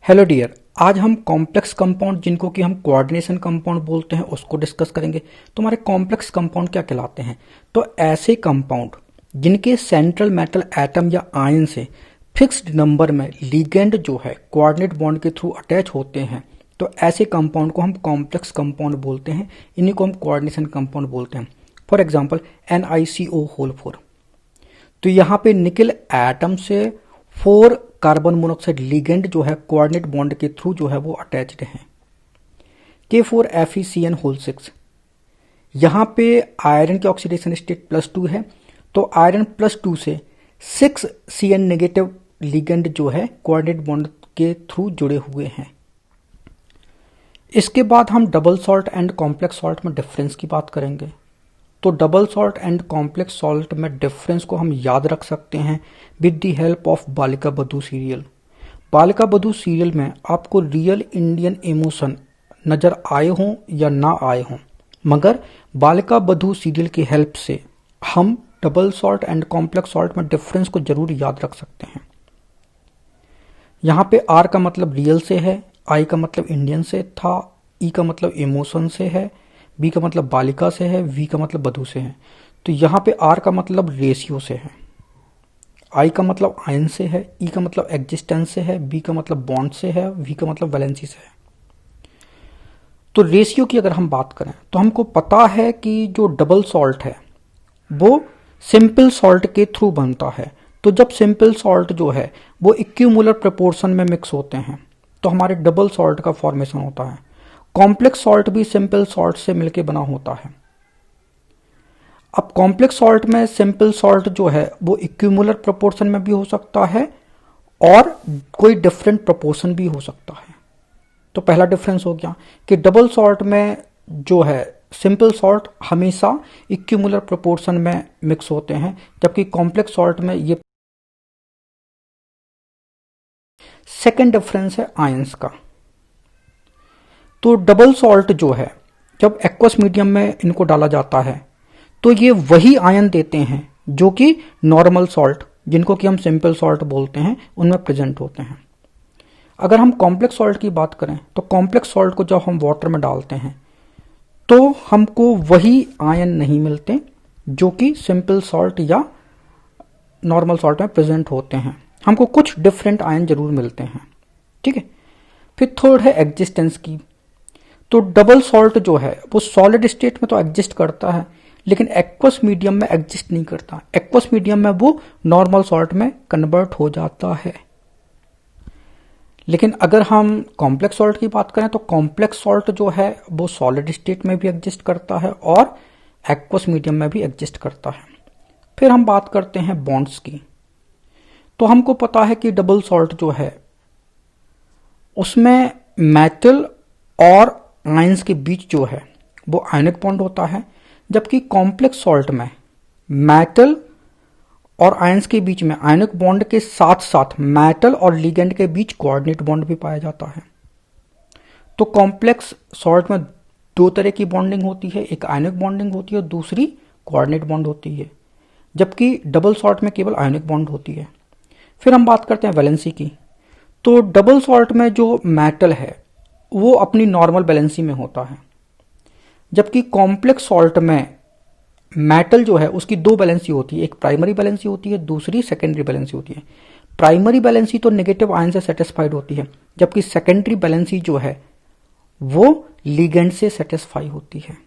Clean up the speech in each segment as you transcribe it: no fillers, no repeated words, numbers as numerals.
Hello dear. आज हम complex compound जिनको कि हम कोऑर्डिनेशन कंपाउंड बोलते हैं उसको डिस्कस करेंगे। तो हमारे कॉम्प्लेक्स कंपाउंड क्या कहलाते हैं? तो ऐसे कंपाउंड जिनके सेंट्रल मेटल एटम या आयन से फिक्स्ड नंबर में लिगेंड जो है कोऑर्डिनेट बॉन्ड के थ्रू अटैच होते हैं, तो ऐसे कंपाउंड को हम कॉम्प्लेक्स कंपाउंड बोलते हैं। इन्हीं को हम कोऑर्डिनेशन कंपाउंड बोलते हैं। For example NiCO4। तो यहाँ पे निकल एटम से 4 कार्बन मोनोऑक्साइड लिगेंड जो है कोऑर्डिनेट बॉन्ड के थ्रू जो है वो अटैच्ड है। K4FeCN6। यहाँ पे आयरन की ऑक्सीडेशन स्टेट +2 है, तो आयरन +2 से 6 Cn नेगेटिव लिगेंड जो है कोऑर्डिनेट बॉन्ड के थ्रू जुड़े हुए हैं। इसके बाद हम double salt and complex salt में डिफरेंस की बात करेंगे। तो double salt and complex salt में डिफरेंस को हम याद रख सकते हैं विद द हेल्प ऑफ बालिका बधू सीरियल। बालिका बधू सीरियल में आपको रियल इंडियन इमोशन नजर आए हों या ना आए हों, मगर बालिका बधू सीरियल की हेल्प से हम double salt and complex salt में डिफरेंस को जरूर याद रख सकते हैं। यहाँ पे R का मतलब रियल से है, I का मतलब इंडियन से था, E का मतलब इमोशन से है, B का मतलब बालिका से है, V का मतलब बधू से है। तो यहाँ पे R का मतलब रेशियो से है, I का मतलब आयन से है, E का मतलब एग्जिस्टेंस से है, B का मतलब बॉन्ड से है, V का मतलब वैलेंसी से है। तो रेशियो की अगर हम बात करें तो हमको पता है कि जो डबल सॉल्ट है वो सिंपल सॉल्ट के थ्रू बनता है। तो जब सिंपल सॉल्ट जो है वो इक्विमुलर प्रोपोर्शन में मिक्स होते हैं तो हमारे डबल सॉल्ट का फॉर्मेशन होता है। कॉम्प्लेक्स सॉल्ट भी सिंपल सॉल्ट से मिलकर बना होता है। अब कॉम्प्लेक्स सॉल्ट में सिंपल सॉल्ट जो है वो इक्विमुलर प्रोपोर्शन में भी हो सकता है और कोई डिफरेंट प्रोपोर्शन भी हो सकता है। तो पहला डिफरेंस हो गया कि डबल सॉल्ट में जो है सिंपल सॉल्ट हमेशा इक्विमुलर प्रोपोर्शन में मिक्स होते हैं, जबकि कॉम्प्लेक्स सॉल्ट में ये। सेकेंड डिफरेंस है आयंस का। तो डबल सॉल्ट जो है जब एक्वस मीडियम में इनको डाला जाता है तो ये वही आयन देते हैं जो कि नॉर्मल सॉल्ट जिनको कि हम सिंपल सॉल्ट बोलते हैं उनमें प्रेजेंट होते हैं। अगर हम कॉम्प्लेक्स सॉल्ट की बात करें तो कॉम्प्लेक्स सॉल्ट को जब हम वाटर में डालते हैं तो हमको वही आयन नहीं मिलते जो कि सिंपल सॉल्ट या नॉर्मल सॉल्ट में प्रेजेंट होते हैं। हमको कुछ डिफरेंट आयन जरूर मिलते हैं। ठीक है। फिर थर्ड है एग्जिस्टेंस की। तो डबल सॉल्ट जो है वो सॉलिड स्टेट में तो एग्जिस्ट करता है लेकिन एक्वस मीडियम में एग्जिस्ट नहीं करता। एक्वस मीडियम में वो नॉर्मल सॉल्ट में कन्वर्ट हो जाता है। लेकिन अगर हम कॉम्प्लेक्स सॉल्ट की बात करें तो कॉम्प्लेक्स सॉल्ट जो है वो सॉलिड स्टेट में भी एग्जिस्ट करता है और एक्वस मीडियम में भी एग्जिस्ट करता है। फिर हम बात करते हैं बॉन्ड्स की। तो हमको पता है कि डबल सॉल्ट जो है उसमें मेटल और आयंस के बीच जो है वो आयनिक बॉन्ड होता है, जबकि कॉम्प्लेक्स सॉल्ट में मेटल और आयंस के बीच में आयनिक बॉन्ड के साथ साथ मेटल और लिगेंड के बीच कोऑर्डिनेट बॉन्ड भी पाया जाता है। तो कॉम्प्लेक्स सॉल्ट में 2 तरह की बॉन्डिंग होती है, एक आयनिक बॉन्डिंग होती है और दूसरी कोऑर्डिनेट बॉन्ड होती है, जबकि डबल सॉल्ट में केवल आयनिक बॉन्ड होती है। फिर हम बात करते हैं वैलेंसी की। तो डबल सॉल्ट में जो मेटल है वो अपनी नॉर्मल बैलेंसी में होता है, जबकि कॉम्प्लेक्स सॉल्ट में मेटल जो है उसकी 2 बैलेंसी होती है, एक प्राइमरी बैलेंसी होती है, दूसरी सेकेंडरी बैलेंसी होती है। प्राइमरी बैलेंसी तो नेगेटिव आयन से सेटिस्फाइड होती है, जबकि सेकेंडरी बैलेंसी जो है वो लिगेंड से सेटिस्फाई होती है।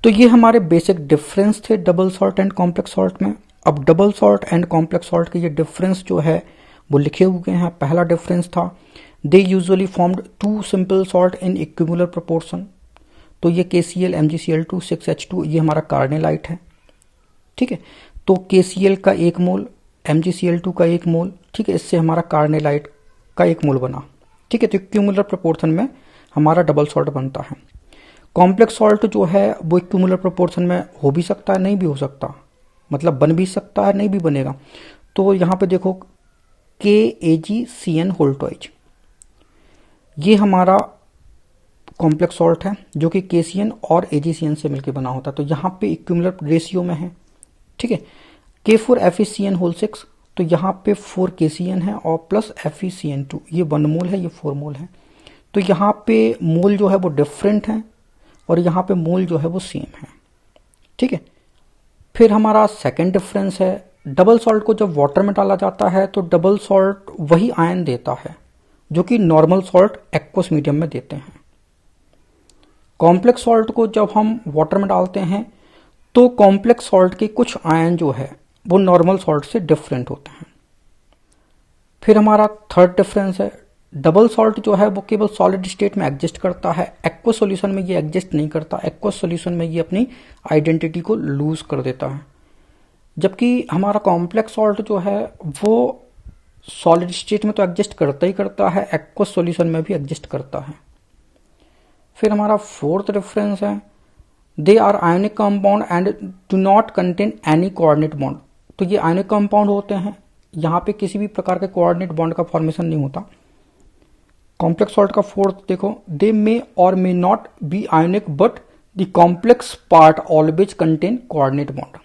तो ये हमारे बेसिक डिफरेंस थे double salt and complex salt में। अब double salt and complex salt के ये डिफरेंस जो है वो लिखे हुए हैं। पहला डिफरेंस था they usually formed 2 simple salt in equimolar proportion. तो ये KCl MgCl2 6H2 ये हमारा कार्नेलाइट है। ठीक है। तो KCl का 1 मोल, MgCl2 का 1 मोल, ठीक है, इससे हमारा कार्नेलाइट का 1 मोल बना। ठीक है। तो इक्विमुलर प्रोपोर्शन में हमारा डबल सॉल्ट बनता है। कॉम्प्लेक्स सॉल्ट जो है वो इक्विमुलर प्रोपोर्शन में हो भी सकता है, नहीं भी हो सकता, मतलब बन भी सकता है, नहीं भी बनेगा। तो यहां पे देखो KAgCN2 ये हमारा कॉम्प्लेक्स सॉल्ट है जो कि KCN और AgCN से मिलकर बना होता है। तो यहाँ पे इक्विमुलर रेशियो में है। ठीक है। K4FeCN6 तो यहाँ पे 4 KCN है और प्लस FeCN2, ये 1 मोल है, ये 4 मोल है। तो यहाँ पे मोल जो है वो डिफरेंट है और यहाँ पे मोल जो है वो सेम है। ठीक है, फिर हमारा सेकंड डिफरेंस है, डबल सॉल्ट को जब वाटर में डाला जाता है तो डबल सॉल्ट वही आयन देता है जो कि नॉर्मल सॉल्ट एक्वस मीडियम में देते हैं। कॉम्प्लेक्स सॉल्ट को जब हम वाटर में डालते हैं तो कॉम्प्लेक्स सॉल्ट के कुछ आयन जो है वो नॉर्मल सॉल्ट से डिफरेंट होते हैं। फिर हमारा थर्ड डिफरेंस है, डबल सॉल्ट जो है वो केवल सॉलिड स्टेट में एग्जिस्ट करता है, एक्वस सॉल्यूशन में ये एग्जिस्ट नहीं करता। एक्वस सॉल्यूशन में ये अपनी आइडेंटिटी को लूज कर देता है, जबकि हमारा कॉम्प्लेक्स सॉल्ट जो है वो सॉलिड स्टेट में तो एग्जिस्ट करता ही करता है, एक्वस सॉल्यूशन में भी एग्जिस्ट करता है। फिर हमारा फोर्थ डिफरेंस है, they are ionic compound and do not contain any coordinate bond. तो ये आयोनिक कंपाउंड होते हैं, यहाँ पे किसी भी प्रकार के कोऑर्डिनेट बॉन्ड का फॉर्मेशन नहीं होता। कॉम्प्लेक्स सॉल्ट का फोर्थ देखो, दे मे और may not be ionic but the complex part always contain coordinate bond.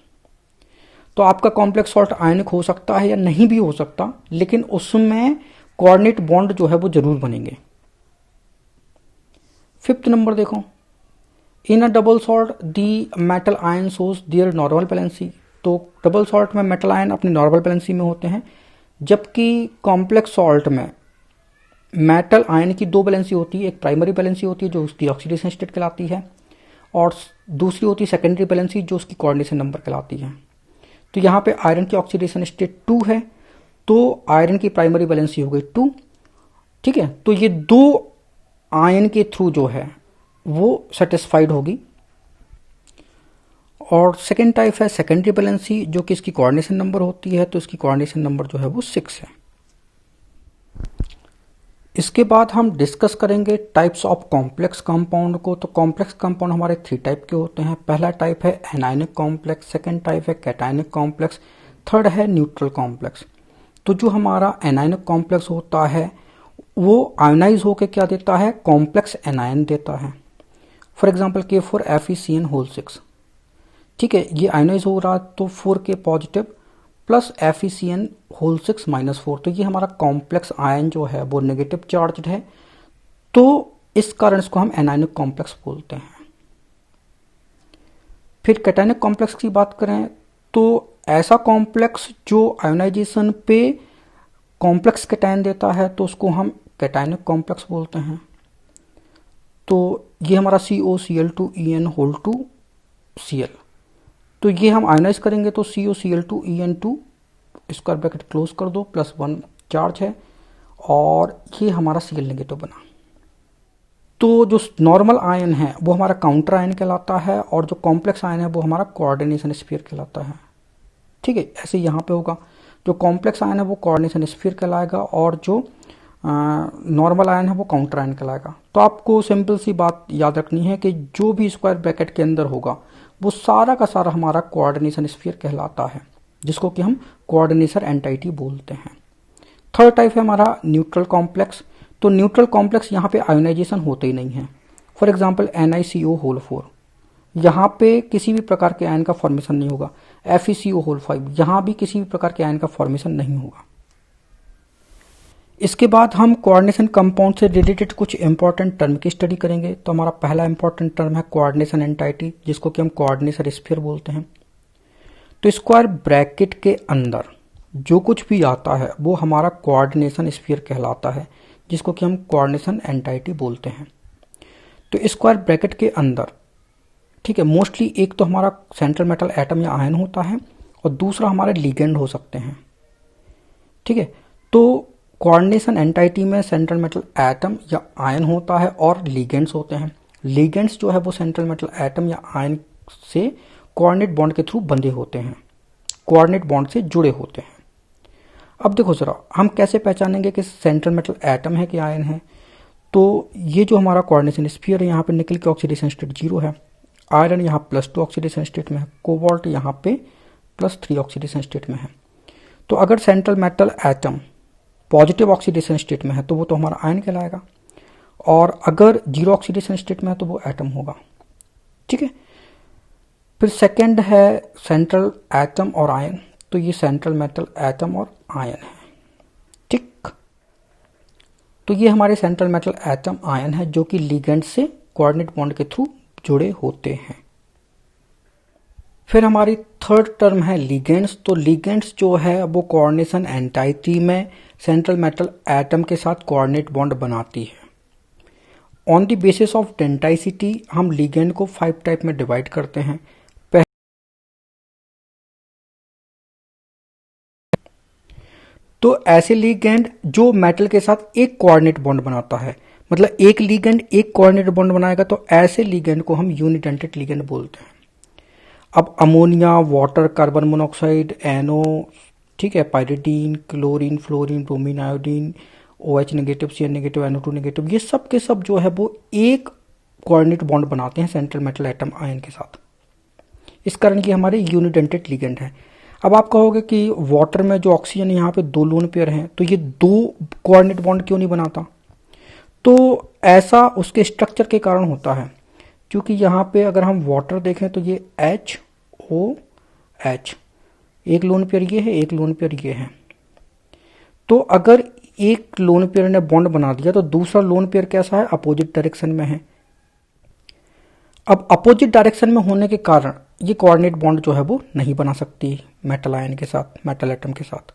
तो आपका कॉम्प्लेक्स सॉल्ट आयोनिक हो सकता है या नहीं भी हो सकता, लेकिन उसमें कोऑर्डिनेट बॉन्ड जो है वो जरूर बनेंगे। फिफ्थ नंबर देखो, in a double salt the metal ion shows their normal valency. तो डबल सॉल्ट में मेटल आयन अपनी नॉर्मल बैलेंसी में होते हैं, जबकि कॉम्प्लेक्स सॉल्ट में मेटल आयन की 2 बैलेंसी होती है। एक प्राइमरी बैलेंसी होती है जो उसकी ऑक्सीडेशन स्टेट कहलाती है, और दूसरी होती है सेकेंडरी बैलेंसी जो उसकी कोऑर्डिनेशन नंबर कहलाती है। तो यहाँ पे आयरन की ऑक्सीडेशन स्टेट 2 है, तो आयरन की प्राइमरी बैलेंसी हो गई 2। ठीक है, तो ये 2 आयन के थ्रू जो है वो सेटिस्फाइड होगी। और सेकेंड टाइप है सेकेंडरी बैलेंसी, जो कि इसकी कोऑर्डिनेशन नंबर होती है, तो इसकी कोऑर्डिनेशन नंबर जो है वो 6 है। इसके बाद हम डिस्कस करेंगे टाइप्स ऑफ कॉम्प्लेक्स कंपाउंड को। तो कॉम्प्लेक्स कंपाउंड हमारे 3 टाइप के होते हैं। पहला टाइप है एनायनिक कॉम्प्लेक्स, सेकेंड टाइप है कैटायनिक कॉम्प्लेक्स, थर्ड है न्यूट्रल कॉम्प्लेक्स। तो जो हमारा एनायनिक कॉम्प्लेक्स होता है वो आयोनाइज होकर क्या देता है, कॉम्प्लेक्स एनायन देता है। For example K4FeCN6। ठीक है, ये आयोनाइज हो रहा तो 4K पॉजिटिव प्लस FeCN6-4, तो ये हमारा कॉम्प्लेक्स आयन जो है वो नेगेटिव चार्ज्ड है, तो इस कारण इसको हम एनायनिक कॉम्प्लेक्स बोलते हैं। फिर कैटायनिक कॉम्प्लेक्स की बात करें तो ऐसा कॉम्प्लेक्स जो आयोनाइजेशन पे कॉम्प्लेक्स कैटायन देता है तो उसको हम कैटायनिक कॉम्प्लेक्स बोलते हैं। तो ये हमारा COCl2En2Cl, तो ये हम आयोनाइज करेंगे तो COCl2En2 स्क्वायर ब्रैकेट क्लोज कर दो, +1 चार्ज है और ये हमारा Cl नेगेटिव बना। तो जो नॉर्मल आयन है वो हमारा काउंटर आयन कहलाता है और जो कॉम्प्लेक्स आयन है वो हमारा कोऑर्डिनेशन स्फीयर कहलाता है। ठीक है, ऐसे यहाँ पे होगा, जो कॉम्प्लेक्स आयन है वो कोऑर्डिनेशन स्फीयर कहलाएगा और जो नॉर्मल आयन है वो काउंटर आयन कहलाएगा। तो आपको सिंपल सी बात याद रखनी है कि जो भी स्क्वायर ब्रैकेट के अंदर होगा वो सारा का सारा हमारा कोऑर्डिनेशन स्फीयर कहलाता है, जिसको कि हम कोऑर्डिनेशन एंटाइटी बोलते हैं। थर्ड टाइप है हमारा न्यूट्रल कॉम्प्लेक्स। तो न्यूट्रल कॉम्प्लेक्स यहाँ पे आयोनाइजेशन होते ही नहीं है। फॉर एग्जाम्पल NiCO4, यहाँ पे किसी भी प्रकार के आयन का फॉर्मेशन नहीं होगा। FeCO5, यहाँ भी किसी भी प्रकार के आयन का फॉर्मेशन नहीं होगा। इसके बाद हम कोऑर्डिनेशन कंपाउंड से रिलेटेड कुछ इंपॉर्टेंट टर्म की स्टडी करेंगे। तो हमारा पहला इंपॉर्टेंट टर्म है कोऑर्डिनेशन एंटाइटी, जिसको कि हम कोऑर्डिनेशन स्फीयर बोलते हैं। तो स्क्वायर ब्रैकेट के अंदर जो कुछ भी आता है वो हमारा कोऑर्डिनेशन स्फीयर कहलाता है, जिसको कि हम कोऑर्डिनेशन एंटाइटी बोलते हैं। तो स्क्वायर ब्रैकेट के अंदर, ठीक है, मोस्टली एक तो हमारा सेंट्रल मेटल एटम या आयन होता है और दूसरा हमारे लिगेंड हो सकते हैं। ठीक है, तो कोऑर्डिनेशन एंटाइटी में सेंट्रल मेटल एटम या आयन होता है और लिगेंड्स होते हैं। लिगेंड्स जो है वो सेंट्रल मेटल एटम या आयन से कोऑर्डिनेट बॉन्ड के थ्रू बंधे होते हैं, कोऑर्डिनेट बॉन्ड से जुड़े होते हैं। अब देखो जरा, हम कैसे पहचानेंगे कि सेंट्रल मेटल एटम है कि आयन है। तो ये जो हमारा कोऑर्डिनेशन स्फीयर है, यहाँ पे निकल के ऑक्सीडेशन स्टेट 0 है, आयरन यहाँ +2 ऑक्सीडेशन स्टेट में है, कोबाल्ट यहाँ पे +3 ऑक्सीडेशन स्टेट में है। तो अगर central metal atom positive oxidation state में है तो वो तो हमारा आयन कहलाएगा, और अगर 0 ऑक्सीडेशन स्टेट में है तो वो एटम होगा। ठीक है, फिर सेकंड है सेंट्रल एटम और आयन। तो ये सेंट्रल मेटल एटम और आयन है। ठीक, तो ये हमारे सेंट्रल मेटल एटम आयन है जो कि लिगेंड से कोऑर्डिनेट बॉन्ड के थ्रू जुड़े होते हैं। फिर हमारी थर्ड टर्म है लिगेंड्स। तो लिगेंड्स जो है वो कोऑर्डिनेशन एंटाइटी में सेंट्रल मेटल एटम के साथ कोऑर्डिनेट बॉन्ड बनाती है। ऑन द बेसिस ऑफ डेंटाइसिटी हम लिगेंड को 5 टाइप में डिवाइड करते हैं। तो ऐसे लिगेंड जो मेटल के साथ एक कोऑर्डिनेट बॉन्ड बनाता है, मतलब एक लिगेंड एक कोऑर्डिनेट बॉन्ड बनाएगा, तो ऐसे लिगेंड को हम यूनिडेंटेड लिगेंड बोलते हैं। अब अमोनिया, वाटर, कार्बन मोनोऑक्साइड, एनो, ठीक है, pyridine, chlorine, fluorine, bromine, iodine, OH negative, Cn negative, NO2 negative, ये सब के सब जो है वो एक कोऑर्डिनेट बॉन्ड बनाते हैं सेंट्रल मेटल एटम आयन के साथ। इस कारण ये हमारे यूनिडेंटेड लिगेंड है। अब आप कहोगे कि वाटर में जो ऑक्सीजन यहाँ पे 2 लोन पेयर हैं, तो ये 2 कोऑर्डिनेट बॉन्ड क्यों नहीं बनाता? तो ऐसा उसके स्ट्रक्चर के कारण होता है, क्योंकि यहाँ पे अगर हम वाटर देखें तो ये HOH, एक लोन पेयर ये है, एक लोन पेयर ये है। तो अगर एक लोन पेयर ने बॉन्ड बना दिया तो दूसरा लोन पेयर कैसा है? अपोजिट डायरेक्शन में है। अब अपोजिट डायरेक्शन में होने के कारण ये कोऑर्डिनेट बॉन्ड जो है वो नहीं बना सकती मेटल आयन के साथ, मेटल एटम के साथ।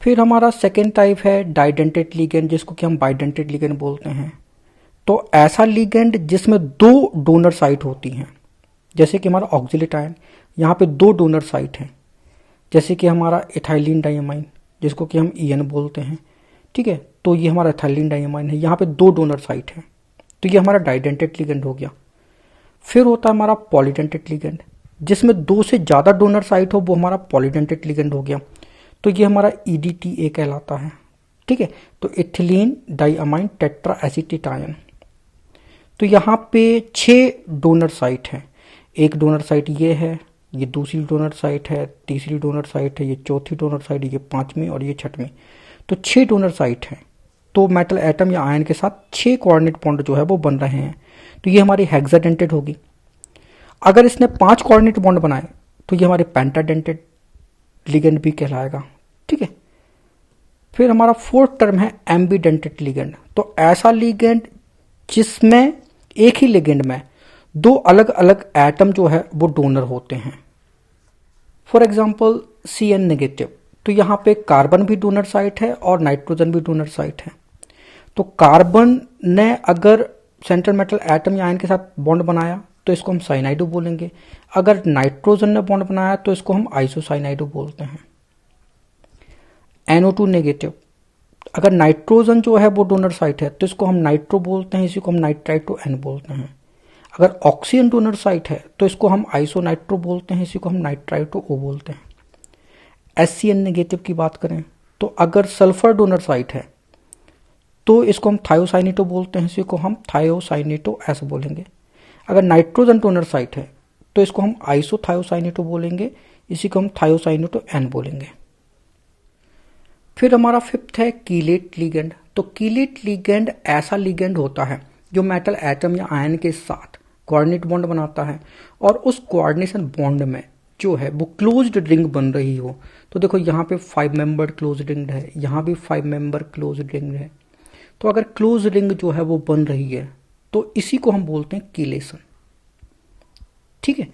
फिर हमारा सेकेंड टाइप है डाइडेंटेड लिगेंड, जिसको कि हम बाइडेंटेड लिगेंड बोलते हैं। तो ऐसा लिगेंड जिसमें 2 डोनर साइट होती हैं, जैसे कि हमारा ऑक्सिलेट आयन, यहाँ पे 2 डोनर साइट हैं। जैसे कि हमारा इथाइलिन डाइअमाइन, जिसको कि हम EN बोलते हैं, ठीक है, तो ये हमारा इथाइलिन डाइअमाइन है, यहाँ पे 2 डोनर साइट हैं, तो ये हमारा डाइडेंटेड लिगेंड हो गया। फिर होता है हमारा पॉलीडेंटेड लिगेंड, जिसमें 2 से ज़्यादा डोनर साइट हो, वो हमारा पॉलीडेंटेड लिगेंड हो गया। तो ये हमारा EDTA कहलाता है, ठीक है। तो ethylene diamine tetra acetate ion. तो यहाँ पे 6 डोनर साइट हैं। एक डोनर साइट ये है, ये दूसरी डोनर साइट है, तीसरी डोनर साइट है, ये चौथी डोनर साइट है, ये 5वीं और ये 6वीं। तो 6 डोनर साइट हैं। तो मेटल एटम या आयन के साथ 6 कोऑर्डिनेट बॉन्ड जो है वो बन रहे हैं। तो ये हमारी हेक्साडेंटेड होगी। अगर इसने 5 कोऑर्डिनेट बॉन्ड बनाए तो ये हमारे पेंटाडेंटेड लिगेंड भी कहलाएगा, ठीक है। फिर हमारा फोर्थ टर्म है एम्बीडेंटेड लिगेंड। तो ऐसा लिगेंड जिसमें एक ही लिगेंड में 2 अलग अलग एटम जो है वो डोनर होते हैं। फॉर एग्जाम्पल Cn नेगेटिव, तो यहाँ पे कार्बन भी डोनर साइट है और नाइट्रोजन भी डोनर साइट है। तो कार्बन ने अगर सेंट्रल मेटल एटम या आयन के साथ बॉन्ड बनाया तो इसको हम साइनाइडो बोलेंगे। अगर नाइट्रोजन ने बॉन्ड बनाया तो इसको हम आइसोसाइनाइडो बोलते हैं। NO2 नेगेटिव, अगर नाइट्रोजन जो है वो डोनर साइट है तो इसको हम नाइट्रो बोलते हैं, इसी को हम नाइट्राइटो N बोलते हैं। अगर ऑक्सीजन डोनर साइट है तो इसको हम आइसोनाइट्रो बोलते हैं, इसी को हम नाइट्राइटो O बोलते हैं। HCN नेगेटिव की बात करें तो अगर सल्फर डोनर साइट है तो इसको हम थायोसाइनेटो बोलते हैं, इसी को हम थायोसाइनेटो S बोलेंगे। अगर नाइट्रोजन डोनर साइट है तो इसको हम आइसोथायोसाइनेटो बोलेंगे, इसी को हम थायोसाइनेटो N बोलेंगे। फिर हमारा फिफ्थ है कीलेट लिगेंड। तो कीलेट लिगेंड ऐसा लिगेंड होता है जो मेटल एटम या आयन के साथ कोऑर्डिनेट बॉन्ड बनाता है और उस कोऑर्डिनेशन बॉन्ड में जो है वो क्लोज्ड रिंग बन रही हो। तो देखो यहाँ पे 5 मेंबर क्लोज रिंग है, यहाँ भी 5 मेंबर क्लोज रिंग है। तो अगर क्लोज रिंग जो है वो बन रही है तो इसी को हम बोलते हैं कीलेशन, ठीक है।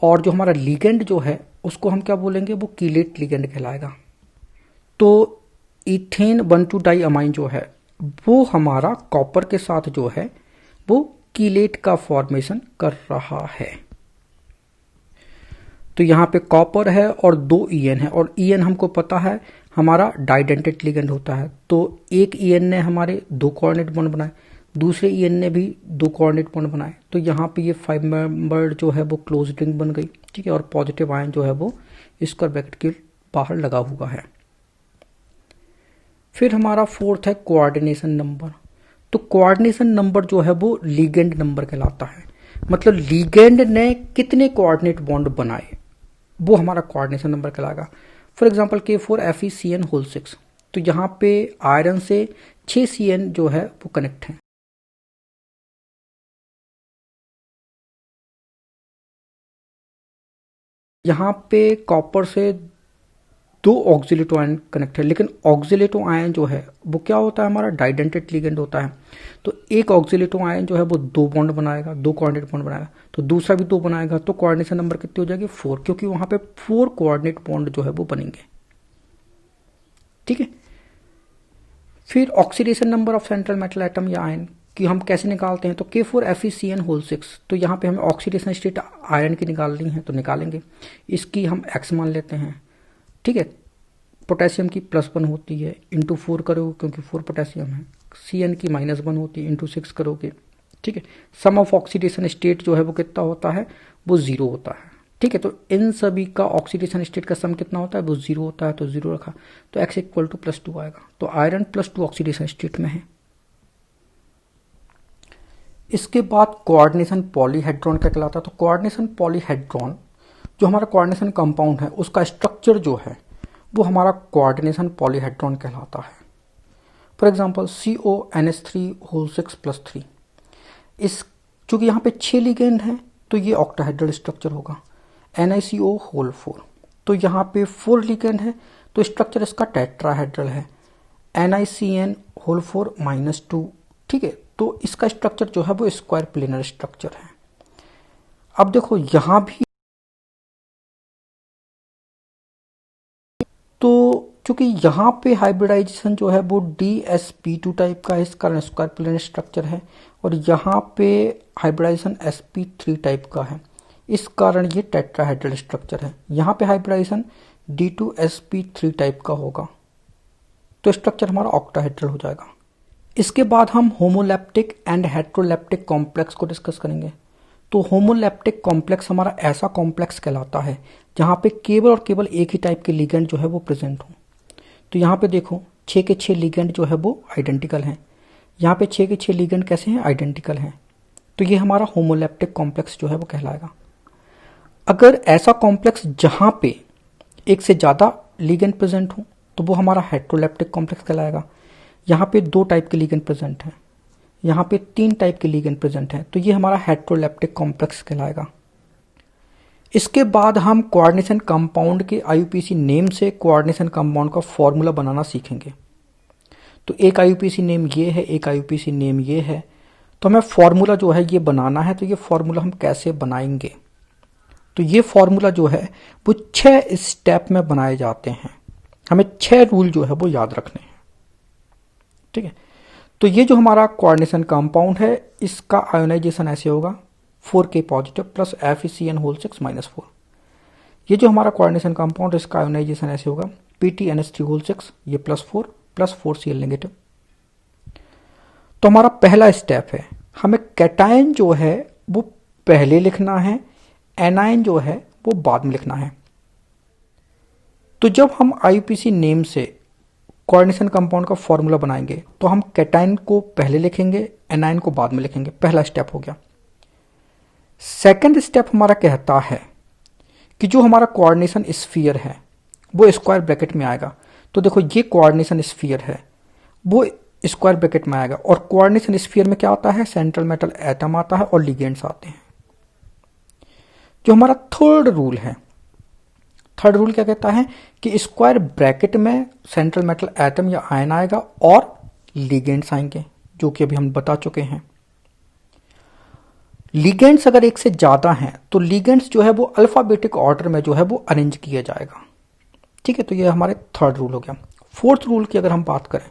और जो हमारा लिगेंड जो है उसको हम क्या बोलेंगे? वो कीलेट लिगेंड कहलाएगा। तो इथेन 1,2 डाइअमाइन जो है वो हमारा कॉपर के साथ जो है वो कीलेट का फॉर्मेशन कर रहा है। तो यहाँ पे कॉपर है और 2 EN है, और EN हमको पता है हमारा डाइडेंटेड लिगेंड होता है। तो एक EN ने हमारे 2 कोऑर्डिनेट बॉन्ड बनाए, दूसरे EN ने भी 2 कोऑर्डिनेट बॉन्ड बनाए। तो यहाँ पे ये 5 मेंबर जो है वो क्लोज रिंग बन गई, ठीक है। और पॉजिटिव आयन जो है वो स्क्वायर ब्रैकेट के बाहर लगा हुआ है। फिर हमारा फोर्थ है कोऑर्डिनेशन नंबर। तो कोऑर्डिनेशन नंबर जो है वो लिगेंड नंबर कहलाता है, मतलब लिगेंड ने कितने कोऑर्डिनेट बॉन्ड बनाए वो हमारा कोऑर्डिनेशन नंबर कहलाएगा। फॉर एग्जांपल K4FeCN6, तो यहाँ पे आयरन से 6 CN जो है वो कनेक्ट है। यहाँ पे कॉपर से दो ऑक्सीलेटो आयन कनेक्ट है, लेकिन ऑक्सीलेटो आयन जो है वो क्या होता है, हमारा डाइडेंटेड लिगेंड होता है। तो एक ऑक्सीलेटो आयन जो है वो दो बॉन्ड बनाएगा, दो कोऑर्डिनेट बॉन्ड बनाएगा, तो दूसरा भी दो बनाएगा, तो कोऑर्डिनेशन नंबर कितनी हो जाएगी 4, क्योंकि वहां पे 4 कोऑर्डिनेट बॉन्ड जो है वो बनेंगे। ठीक है। फिर oxidation number of central metal atom या आयन कि हम कैसे निकालते हैं, तो K4FeCN6, तो यहाँ पे हमें ऑक्सीडेशन स्टेट आयरन की निकालनी है तो निकालेंगे, इसकी हम x मान लेते हैं। ठीक है। पोटेशियम की +1 होती है, इंटू 4 करोगे क्योंकि 4 पोटेशियम है। Cn की -1 होती है, इंटू 6 करोगे। ठीक है। सम ऑफ ऑक्सीडेशन स्टेट जो है वो कितना होता है, वो 0 होता है। ठीक है। तो इन सभी का ऑक्सीडेशन स्टेट का सम कितना होता है, वो 0 होता है, तो 0 रखा, तो x इक्वल टू +2 आएगा। तो आयरन +2 ऑक्सीडेशन स्टेट में है। इसके बाद कोऑर्डिनेशन पॉलीहेड्रॉन क्या कहलाता है, तो कोऑर्डिनेशन पॉलीहेड्रॉन जो हमारा कोऑर्डिनेशन कंपाउंड है उसका स्ट्रक्चर जो है वो हमारा कोऑर्डिनेशन पॉलीहेड्रॉन कहलाता है। फॉर एग्जांपल CONH3 6+3, इस चूंकि यहाँ पे 6 लिगेंड हैं तो ये ऑक्टाहेड्रल स्ट्रक्चर होगा। NiCO4, तो यहाँ पे 4 लिगेंड है तो स्ट्रक्चर इसका टेट्राहेड्रल है। NiCN4-2, ठीक है, तो इसका स्ट्रक्चर जो है वो स्क्वायर प्लेनर स्ट्रक्चर है। अब देखो यहां भी, तो चूंकि यहां पे हाइब्रिडाइजेशन जो है वो DsP2 टाइप का है, इस कारण स्क्वायर प्लेनर स्ट्रक्चर है, और यहां पे हाइब्रिडाइजेशन sp3 टाइप का है, इस कारण ये टेट्राहेड्रल स्ट्रक्चर है। यहां पे हाइब्रिडाइजेशन D2sp3 टाइप का होगा तो स्ट्रक्चर हमारा ऑक्टाहेड्रल हो जाएगा। इसके बाद हम होमोलैप्टिक एंड हेट्रोलैप्टिक कॉम्प्लेक्स को डिस्कस करेंगे। तो होमोलैप्टिक कॉम्प्लेक्स हमारा ऐसा कॉम्प्लेक्स कहलाता है जहां पे केवल और केवल एक ही टाइप के लिगेंड जो है वो प्रेजेंट हो। तो यहाँ पे देखो 6 के 6 लिगेंड जो है वो आइडेंटिकल हैं, यहाँ पे 6 के 6 लिगेंड कैसे हैं, आइडेंटिकल हैं, तो ये हमारा होमोलैप्टिक कॉम्प्लेक्स जो है वो कहलाएगा। अगर ऐसा कॉम्प्लेक्स जहां पे एक से ज्यादा लिगेंड प्रेजेंट हो तो वो हमारा हेट्रोलैप्टिक कॉम्प्लेक्स कहलाएगा। यहाँ पे 2 टाइप के लिगेंड प्रेजेंट हैं, यहाँ पे 3 टाइप के लिगेंड प्रेजेंट हैं, तो ये हमारा हेट्रोलैप्टिक कॉम्प्लेक्स कहलाएगा। इसके बाद हम कोऑर्डिनेशन कंपाउंड के IUPAC नेम से कोऑर्डिनेशन कंपाउंड का फॉर्मूला बनाना सीखेंगे। तो एक IUPAC नेम ये है, एक IUPAC नेम ये है, तो हमें फॉर्मूला जो है ये बनाना है। तो ये फॉर्मूला हम कैसे बनाएंगे, तो ये फॉर्मूला जो है वो 6 स्टेप में बनाए जाते हैं। हमें 6 रूल जो है वो याद रखने हैं। ठीक है। तो ये जो हमारा कोऑर्डिनेशन कंपाउंड है इसका आयोनाइजेशन ऐसे होगा 4K पॉजिटिव प्लस FeCN6-4। ये जो हमारा कोऑर्डिनेशन कंपाउंड है इसका आयोनाइजेशन ऐसे होगा PtNH3, ये +4 प्लस 4Cl नेगेटिव। तो हमारा पहला स्टेप है, हमें कैटायन जो है वो पहले लिखना है, एनायन जो है वो बाद में लिखना है। तो जब हम IUPAC नेम से कोऑर्डिनेशन कंपाउंड का फॉर्मूला बनाएंगे तो हम कैटायन को पहले लिखेंगे, एनायन को बाद में लिखेंगे। पहला स्टेप हो गया। सेकंड स्टेप हमारा कहता है कि जो हमारा कोऑर्डिनेशन स्फीयर है वो स्क्वायर ब्रैकेट में आएगा। तो देखो ये कोऑर्डिनेशन स्फीयर है वो स्क्वायर ब्रैकेट में आएगा, और कोऑर्डिनेशन स्फीयर में क्या आता है, सेंट्रल मेटल एटम आता है और लिगेंड्स आते हैं। जो हमारा थर्ड रूल है, थर्ड रूल क्या कहता है कि स्क्वायर ब्रैकेट में सेंट्रल मेटल एटम या आयन आएगा और लिगेंड्स आएंगे, जो कि अभी हम बता चुके हैं। लिगेंड्स अगर एक से ज्यादा हैं तो लिगेंड्स जो है वो अल्फाबेटिक ऑर्डर में जो है वो अरेंज किया जाएगा। ठीक है। तो ये हमारे थर्ड रूल हो गया। फोर्थ रूल की अगर हम बात करें,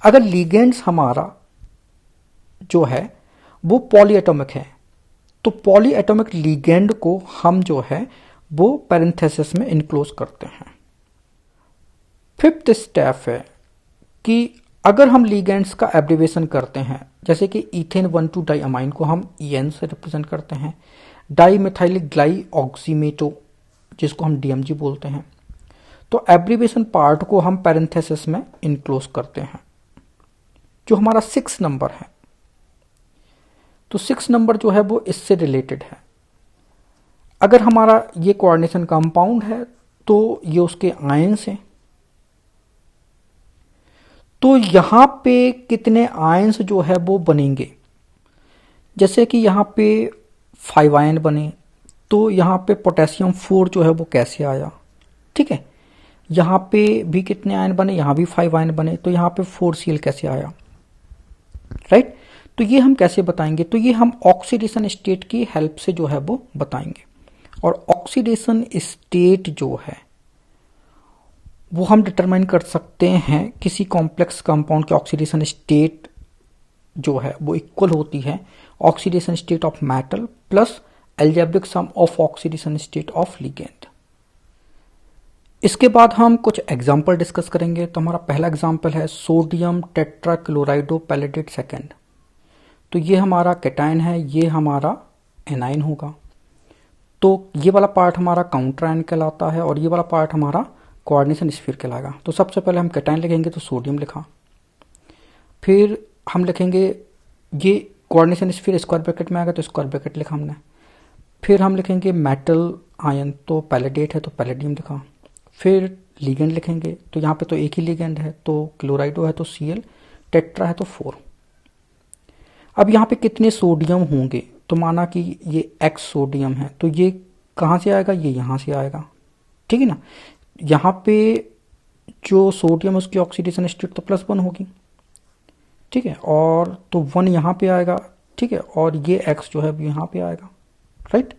अगर लिगेंड्स हमारा जो है वो पॉलीएटॉमिक है तो पॉलीएटॉमिक लिगेंड को हम जो है वो पैरेंथेसिस में इनक्लोज करते हैं। फिफ्थ स्टेप है कि अगर हम लिगेंड्स का एब्रिवेशन करते हैं, जैसे कि इथेन 1,2 डाइअमाइन को हम EN से रिप्रेजेंट करते हैं, डाई मिथाइलिक ग्लाइऑक्सीमेटो जिसको हम DMG बोलते हैं, तो एब्रिवेशन पार्ट को हम पैरेंथेसिस में इनक्लोज करते हैं। जो हमारा 6 नंबर है, तो 6 नंबर जो है वो इससे रिलेटेड है। अगर हमारा ये कोऑर्डिनेशन कंपाउंड है तो ये उसके आयंस हैं, तो यहां पे कितने आयंस जो है वो बनेंगे, जैसे कि यहां पे 5 आयन बने, तो यहां पे पोटेशियम 4 जो है वो कैसे आया। ठीक है। यहाँ पे भी कितने आयन बने, यहाँ भी 5 आयन बने, तो यहाँ पे 4Cl कैसे आया, राइट। तो ये हम कैसे बताएंगे, तो ये हम ऑक्सीडेशन स्टेट की हेल्प से जो है वो बताएंगे। और ऑक्सीडेशन स्टेट जो है वो हम डिटरमाइन कर सकते हैं किसी कॉम्प्लेक्स कंपाउंड के ऑक्सीडेशन स्टेट जो है वो इक्वल होती है oxidation state of metal plus algebraic sum of oxidation state of ligand. इसके बाद हम कुछ एग्जाम्पल डिस्कस करेंगे। तो हमारा पहला एग्जाम्पल है सोडियम टेट्राक्लोराइडो पैलेडेट सेकेंड। तो ये हमारा कैटायन है, ये हमारा एनाइन होगा। तो ये वाला पार्ट हमारा काउंटर आयन कहलाता है और ये वाला पार्ट हमारा कोऑर्डिनेशन स्फीयर कहलाएगा। तो सबसे पहले हम कैटायन लिखेंगे तो सोडियम लिखा, फिर हम लिखेंगे ये कोऑर्डिनेशन स्फीयर स्क्वायर ब्रैकेट में आएगा तो स्क्वायर ब्रैकेट लिखा हमने। फिर हम लिखेंगे मेटल आयन, तो पैलेडेट है तो पैलेडियम लिखा। फिर लिगेंड लिखेंगे, तो यहाँ पे तो एक ही लिगेंड है, तो क्लोराइडो है तो Cl, टेट्रा है तो 4। अब यहाँ पे कितने सोडियम होंगे, तो माना कि ये X सोडियम है, तो ये कहाँ से आएगा, ये यहाँ से आएगा, ठीक है ना। यहाँ पे जो सोडियम उसकी ऑक्सीडेशन स्टेट तो +1 होगी, ठीक है, और तो 1 यहाँ पे आएगा, ठीक है, और ये X जो है अब यहाँ पे आएगा, राइट।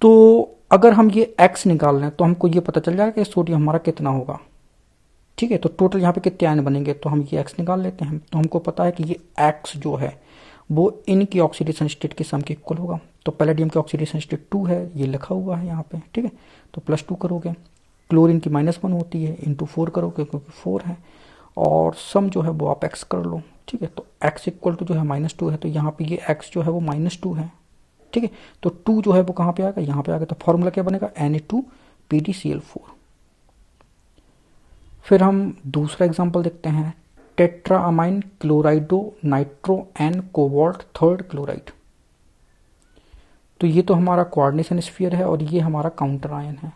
तो अगर हम ये X निकाल लें तो हमको ये पता चल जाएगा कि सोडियम हमारा कितना होगा, ठीक है। तो टोटल यहाँ पे कितने आयन बनेंगे, तो हम ये X निकाल लेते हैं। तो हमको पता है कि ये X जो है वो इनकी ऑक्सीडेशन स्टेट के सम के इक्वल होगा। तो पैलेडियम की ऑक्सीडेशन स्टेट 2 है, ये लिखा हुआ है यहाँ पे, ठीक है। तो +2 करोगे, क्लोरीन की -1 होती है, इंटू 4 करोगे क्योंकि 4 है, और सम जो है वो आप X कर लो, ठीक है। तो X इक्वल टू जो है -2 है, तो यहाँ पे ये X जो है वो -2 है, ठीक है। तो 2 जो है वो कहाँ पे आएगा, यहाँ पे आएगा। तो फॉर्मूला क्या बनेगा, Na2PdCl4। फिर हम दूसरा एग्जांपल देखते हैं, tetraammine chlorido nitro N cobalt third chloride. तो ये तो हमारा कोऑर्डिनेशन स्फीयर है और ये हमारा काउंटर आयन है।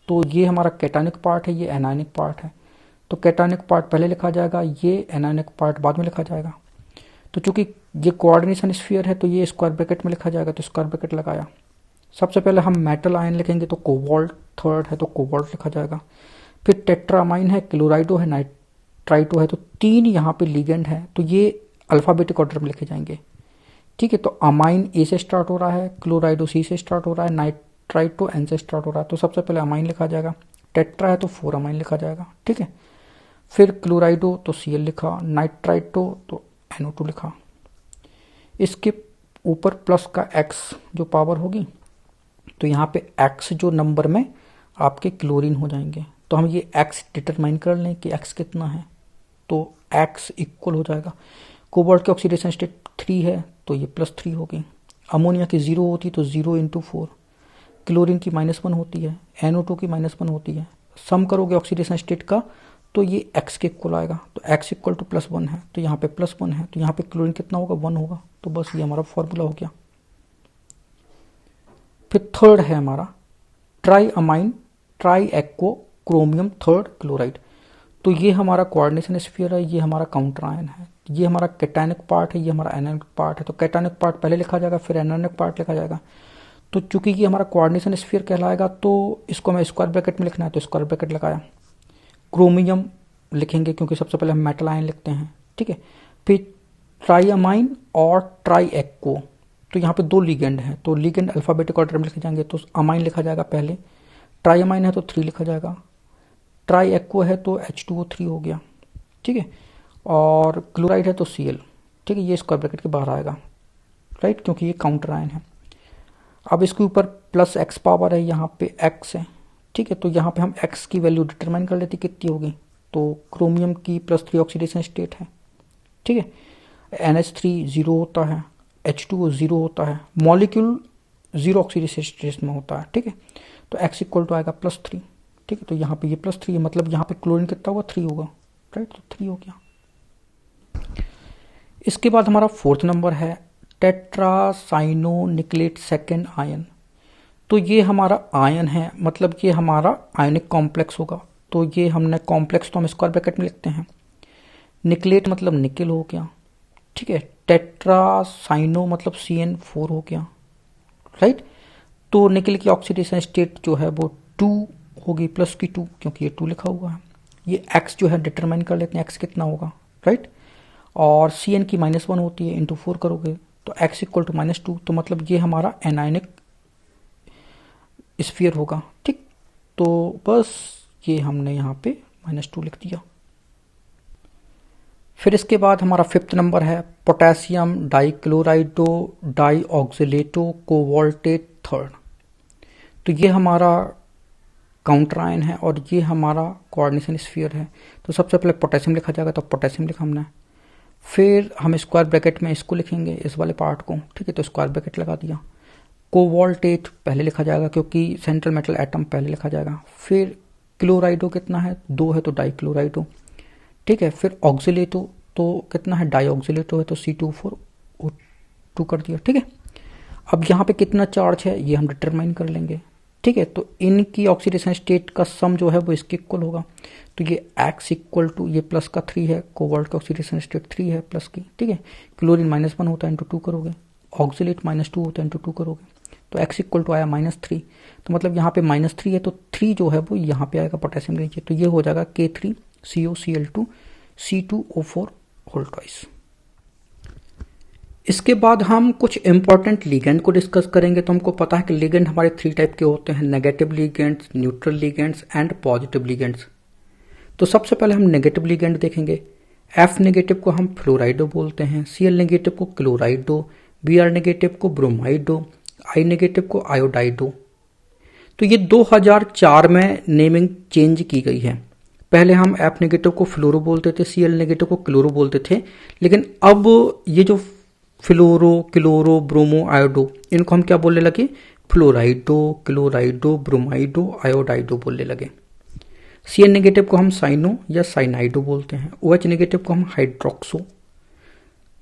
तो ये हमारा कैटायनिक पार्ट है, ये एनायनिक पार्ट है। तो कैटायनिक पार्ट पहले लिखा जाएगा, ये एनायनिक पार्ट बाद में लिखा जाएगा। तो चूंकि ये कोऑर्डिनेशन स्फीयर है तो ये स्क्वायर ब्रैकेट में लिखा जाएगा, तो स्क्वायर ब्रैकेट लगाया। सबसे पहले हम मेटल आयन लिखेंगे, तो कोबाल्ट थर्ड है तो कोबाल्ट लिखा जाएगा। फिर टेट्रामाइन है, क्लोराइडो है, नाइट्राइटो है, तो 3 यहाँ पे लिगेंड है, तो ये अल्फाबेटिक ऑर्डर में लिखे जाएंगे, ठीक है। तो अमाइन ए से स्टार्ट हो रहा है, क्लोराइडो C से स्टार्ट हो रहा है, नाइट्राइटो N से स्टार्ट हो रहा है। तो सबसे पहले अमाइन लिखा जाएगा, टेट्रा है तो 4 अमाइन लिखा जाएगा, ठीक है। फिर क्लोराइडो तो Cl लिखा, नाइट्राइटो तो NO2 लिखा। इसके ऊपर प्लस का X जो पावर होगी, तो यहाँ पे X जो नंबर में आपके क्लोरीन हो जाएंगे। तो हम ये X डिटरमाइन कर लें कि X कितना है, तो X इक्वल हो जाएगा, कोबाल्ट की ऑक्सीडेशन स्टेट 3 है तो ये +3 होगी। अमोनिया की 0 होती तो 0 × 4, क्लोरीन की -1 होती है, NO2 की -1 होती है। सम करोगे ऑक्सीडेशन स्टेट का तो ये X के इक्वल आएगा, तो X इक्वल टू +1 है, तो यहाँ पे +1 है, तो यहाँ पे क्लोरीन कितना होगा, 1 होगा। तो बस ये हमारा फॉर्मूला हो गया। फिर थर्ड है हमारा ट्राईअमाइन ट्राईएक्वो क्रोमियम थर्ड क्लोराइड। तो ये हमारा कोऑर्डिनेशन स्फीयर है, ये हमारा काउंटर आयन है, ये हमारा कैटायनिक पार्ट है, ये हमारा एनायनिक पार्ट है। तो कैटायनिक पार्ट पहले लिखा जाएगा, फिर एनायनिक पार्ट लिखा जाएगा। तो चूंकि ये हमारा कोऑर्डिनेशन स्फीयर कहलाएगा तो इसको हमें स्क्वायर ब्रैकेट में लिखना है, तो स्क्वायर ब्रैकेट लगाया। क्रोमियम लिखेंगे क्योंकि सबसे पहले हम मेटल आयन लिखते हैं, ठीक है। फिर ट्राईअमाइन और ट्राईएक्वो, तो यहाँ पे 2 लिगेंड है, तो लिगेंड अल्फाबेटिक ऑर्डर में लिखे जाएंगे। तो अमाइन लिखा जाएगा पहले, ट्राईअमाइन है तो 3 लिखा जाएगा, ट्राईएक्वो है तो H2O3 हो गया, ठीक है, और क्लोराइड है तो Cl, ठीक है। ये स्क्वायर ब्रैकेट के बाहर आएगा, राइट, क्योंकि ये काउंटर आयन है। अब इसके ऊपर +X पावर है, यहाँ पे X है, ठीक है। तो यहाँ पे हम X की वैल्यू डिटरमाइन कर लेते कितनी होगी, तो क्रोमियम की +3 ऑक्सीडेशन स्टेट है, ठीक है। NH3 0 होता है, H2O 0 होता है, मॉलिक्यूल 0 ऑक्सीडेशन स्टेट में होता है, ठीक है। तो X इक्वल टू आएगा +3, ठीक है। तो यहाँ पे ये +3 है, मतलब यहाँ पे क्लोरीन कितना होगा, 3 होगा, राइट, तो 3 हो गया। इसके बाद हमारा 4th नंबर है टेट्रासाइनोनिक्लेट सेकेंड आयन। तो ये हमारा आयन है, मतलब ये हमारा आयनिक कॉम्प्लेक्स होगा। तो ये हमने कॉम्प्लेक्स तो हम स्क्वायर ब्रैकेट में लिखते हैं, निकलेट मतलब निकेल हो गया, ठीक है। टेट्रासाइनो मतलब CN4 हो गया, राइट। तो निकेल की ऑक्सीडेशन स्टेट जो है वो 2 होगी प्लस की 2, क्योंकि ये 2 लिखा हुआ है। ये x जो है डिटरमाइन कर लेते हैं, x कितना होगा, राइट। और Cn की -1 होती है, इंटू 4 करोगे तो x इक्वल टू -2, तो मतलब ये हमारा एनायनिक स्फीयर होगा, ठीक। तो बस ये हमने यहाँ पे -2 लिख दिया। फिर इसके बाद हमारा 5th नंबर है पोटेशियम डाइक्लोराइडो डाइऑक्सिलेटो कोवोल्टेट थर्ड। तो ये हमारा काउंटर आयन है और ये हमारा कोऑर्डिनेशन स्फीयर है। तो सबसे पहले पोटेशियम लिखा जाएगा, तो पोटेशियम लिखा हमने। फिर हम स्क्वायर ब्रैकेट में इसको लिखेंगे, इस वाले पार्ट को, ठीक है। तो स्क्वायर ब्रैकेट लगा दिया। कोवोल्टेट पहले लिखा जाएगा क्योंकि सेंट्रल मेटल एटम पहले लिखा जाएगा। फिर क्लोराइडो कितना है, 2 है तो डाइक्लोराइडो, ठीक है। फिर ऑक्सिलेटो तो कितना है, डाइऑक्सिलेटो है तो C2O4 कर दिया, ठीक है। अब यहाँ पे कितना चार्ज है ये हम डिटरमाइन कर लेंगे, ठीक है। तो इनकी ऑक्सीडेशन स्टेट का सम जो है वो इसके इक्वल होगा। तो ये x इक्वल टू ये प्लस का 3 है, कोबाल्ट का ऑक्सीडेशन स्टेट 3 है प्लस की, ठीक है। क्लोरीन -1 होता है, इंटू 2 करोगे। ऑक्सीलेट -2 होता है, इंटू 2 करोगे। तो x इक्वल टू आया -3। तो मतलब यहाँ पे -3 है तो 3 जो है वो यहाँ पे आएगा पोटेशियम के नीचे। तो ये हो जाएगा K3COCl2 C2O4 होल ट्वाइस। इसके बाद हम कुछ इंपॉर्टेंट लिगेंड को डिस्कस करेंगे। तो हमको पता है कि लिगेंड हमारे 3 टाइप के होते हैं, negative ligands, neutral ligands and positive ligands. तो सबसे पहले हम नेगेटिव लिगेंड देखेंगे। F नेगेटिव को हम फ्लोराइडो बोलते हैं, Cl नेगेटिव को क्लोराइडो, Br नेगेटिव को ब्रोमाइडो, I नेगेटिव को आयोडाइडो। तो ये 2004 में नेमिंग चेंज की गई है। पहले हम F नेगेटिव को फ्लोरो बोलते थे, Cl नेगेटिव को क्लोरो बोलते थे, लेकिन अब ये जो फ्लोरो, क्लोरो, ब्रोमो, आयोडो, इनको हम क्या बोलने लगे, फ्लोराइडो, क्लोराइडो, ब्रोमाइडो, आयोडाइडो बोलने लगे। Cn नेगेटिव को हम साइनो या साइनाइडो बोलते हैं, OH नेगेटिव को हम हाइड्रोक्सो,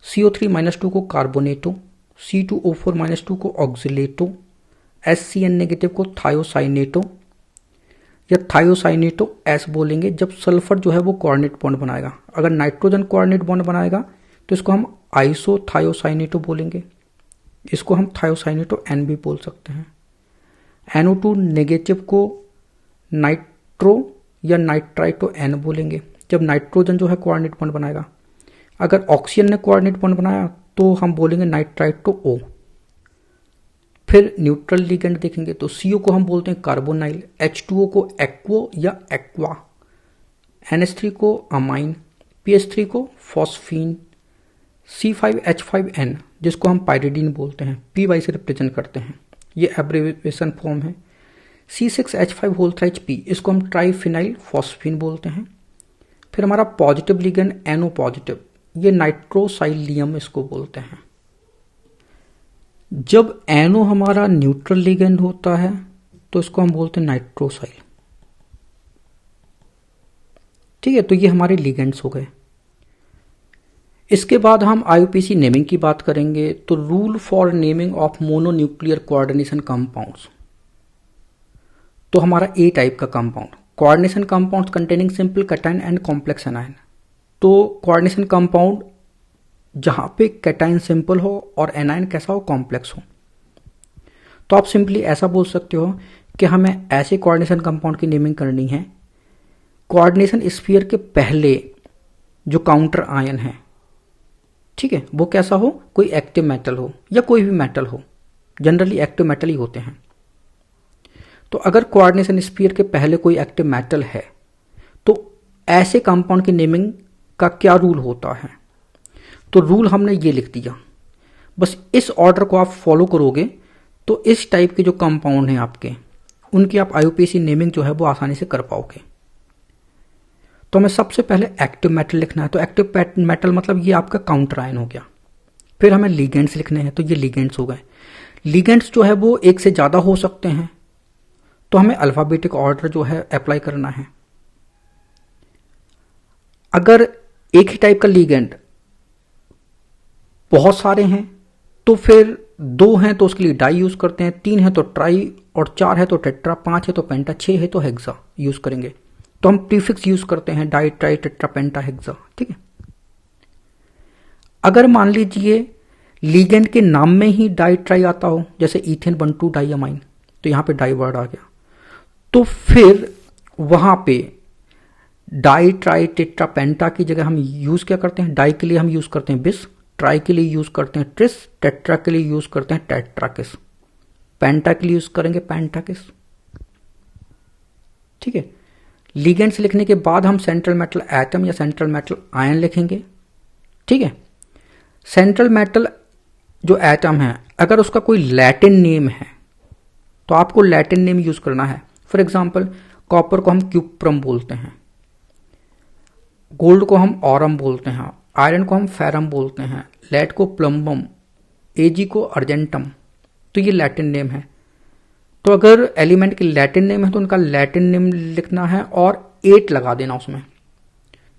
CO3-2 को कार्बोनेटो, C2O4-2 को ऑक्सिलेटो, SCN नेगेटिव को थायोसाइनेटो या थायोसाइनेटो S बोलेंगे जब सल्फर जो है वो कोऑर्डिनेट बॉन्ड बनाएगा। अगर नाइट्रोजन कोऑर्डिनेट बॉन्ड बनाएगा तो इसको हम आइसोथायोसाइनेटो बोलेंगे। इसको हम थायोसाइनेटो N भी बोल सकते हैं। NO2 नेगेटिव को नाइट्रो या नाइट्राइटो N बोलेंगे जब नाइट्रोजन जो है कोऑर्डिनेट बॉन्ड बनाएगा। अगर ऑक्सीजन ने कोऑर्डिनेट बॉन्ड बनाया तो हम बोलेंगे नाइट्राइटो O। फिर न्यूट्रल लिगेंड देखेंगे तो CO को हम बोलते हैं कार्बोनाइल, H2O को एक्वो या एक्वा, NH3 को अमाइन, PH3 को फॉस्फीन, C5H5N जिसको हम पायरिडीन बोलते हैं, PY से रिप्रेजेंट करते हैं, ये एब्रिविएशन फॉर्म है। C6H5 होल थ्राइच P, इसको हम ट्राइफिनाइल फॉस्फीन बोलते हैं। फिर हमारा पॉजिटिव लिगेंड NO पॉजिटिव, ये नाइट्रोसाइलियम इसको बोलते हैं। जब NO हमारा न्यूट्रल लिगेंड होता है तो इसको हम बोलते हैं नाइट्रोसाइल, ठीक है। तो ये हमारे लिगेंड्स हो गए। इसके बाद हम IUPAC नेमिंग की बात करेंगे। तो rule for naming of mononuclear coordination compounds. तो हमारा A टाइप का compound, coordination compounds containing simple cation and complex anion. तो कोऑर्डिनेशन कंपाउंड जहां पे कैटायन सिंपल हो और एनायन कैसा हो, कॉम्प्लेक्स हो। तो आप सिंपली ऐसा बोल सकते हो कि हमें ऐसे कोऑर्डिनेशन कंपाउंड की नेमिंग करनी है, कोऑर्डिनेशन स्फीयर के पहले जो काउंटर आयन है, ठीक है, वो कैसा हो, कोई एक्टिव मेटल हो या कोई भी मेटल हो, जनरली एक्टिव मेटल ही होते हैं। तो अगर कोऑर्डिनेशन स्फीयर के पहले कोई एक्टिव मेटल है तो ऐसे कंपाउंड की नेमिंग का क्या रूल होता है। तो रूल हमने ये लिख दिया, बस इस ऑर्डर को आप फॉलो करोगे तो इस टाइप के जो कंपाउंड हैं आपके, उनकी आप IUPAC नेमिंग जो है वो आसानी से कर पाओगे। तो हमें सबसे पहले एक्टिव मेटल लिखना है। तो एक्टिव मेटल मतलब ये आपका काउंटर आयन हो गया। फिर हमें लिगेंड्स लिखने हैं, तो ये लिगेंड्स हो गए। लिगेंड्स जो है वो एक से ज्यादा हो सकते हैं, तो हमें अल्फाबेटिक ऑर्डर जो है अप्लाई करना है। अगर एक ही टाइप का लिगेंड बहुत सारे हैं तो फिर 2 हैं तो उसके लिए डाई यूज करते हैं, 3 है तो ट्राई, और 4 है तो टेट्रा, 5 है तो पेंटा, 6 है तो हेक्सा यूज करेंगे। तो हम प्रीफिक्स यूज करते हैं डाई, ट्राई, टेट्रा, पेंटा, हेक्सा, ठीक है। अगर मान लीजिए लिगेंड के नाम में ही डाई ट्राई आता हो, जैसे इथेन 1,2 डाइअमाइन, तो यहां पे डाई वर्ड आ गया, तो फिर वहां पे डाई ट्राई टेट्रा पेंटा की जगह हम यूज क्या करते हैं? डाई के लिए हम यूज करते हैं बिस, ट्राई के लिए यूज करते हैं ट्रिस, टेट्रा के लिए यूज करते हैं टेट्राकिस, पेंटा के लिए यूज करेंगे पेंटाकिस। ठीक है, लिगेंड्स लिखने के बाद हम सेंट्रल मेटल एटम या सेंट्रल मेटल आयन लिखेंगे। ठीक है, सेंट्रल मेटल जो एटम है अगर उसका कोई लैटिन नेम है तो आपको लैटिन नेम यूज करना है। फॉर एग्जाम्पल कॉपर को हम क्यूप्रम बोलते हैं, गोल्ड को हम ऑरम बोलते हैं, आयरन को हम फेरम बोलते हैं, लेड को प्लम्बम, एजी को अर्जेंटम। तो ये लैटिन नेम है। तो अगर एलिमेंट की लैटिन नेम है तो उनका लैटिन नेम लिखना है और 8 लगा देना उसमें।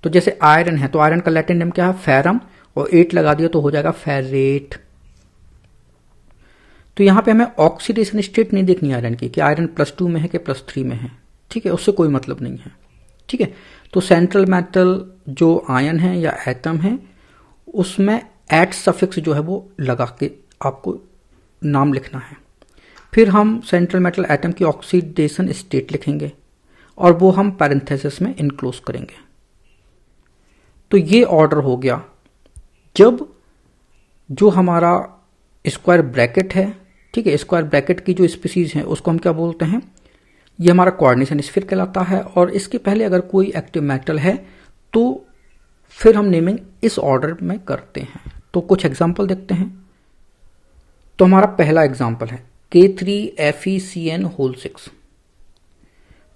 तो जैसे आयरन है तो आयरन का लैटिन नेम क्या है? फेरम, और 8 लगा दिया तो हो जाएगा फेरेट। तो यहां पे हमें ऑक्सीडेशन स्टेट नहीं देखनी आयरन की कि आयरन +2 में है कि +3 में है। ठीक है, उससे कोई मतलब नहीं है। ठीक है, तो सेंट्रल मेटल जो आयन है या एटम है उसमें एट सफिक्स जो है वो लगा के आपको नाम लिखना है। फिर हम सेंट्रल मेटल एटम की ऑक्सीडेशन स्टेट लिखेंगे और वो हम पैरेंथेसिस में इनक्लोज करेंगे। तो ये ऑर्डर हो गया। जब जो हमारा स्क्वायर ब्रैकेट है, ठीक है, स्क्वायर ब्रैकेट की जो स्पीसीज है उसको हम क्या बोलते हैं? ये हमारा कोऑर्डिनेशन स्फीयर कहलाता है। और इसके पहले अगर कोई एक्टिव मेटल है तो फिर हम नेमिंग इस ऑर्डर में करते हैं। तो कुछ एग्जांपल देखते हैं। तो हमारा पहला एग्जांपल है K3FeCN6।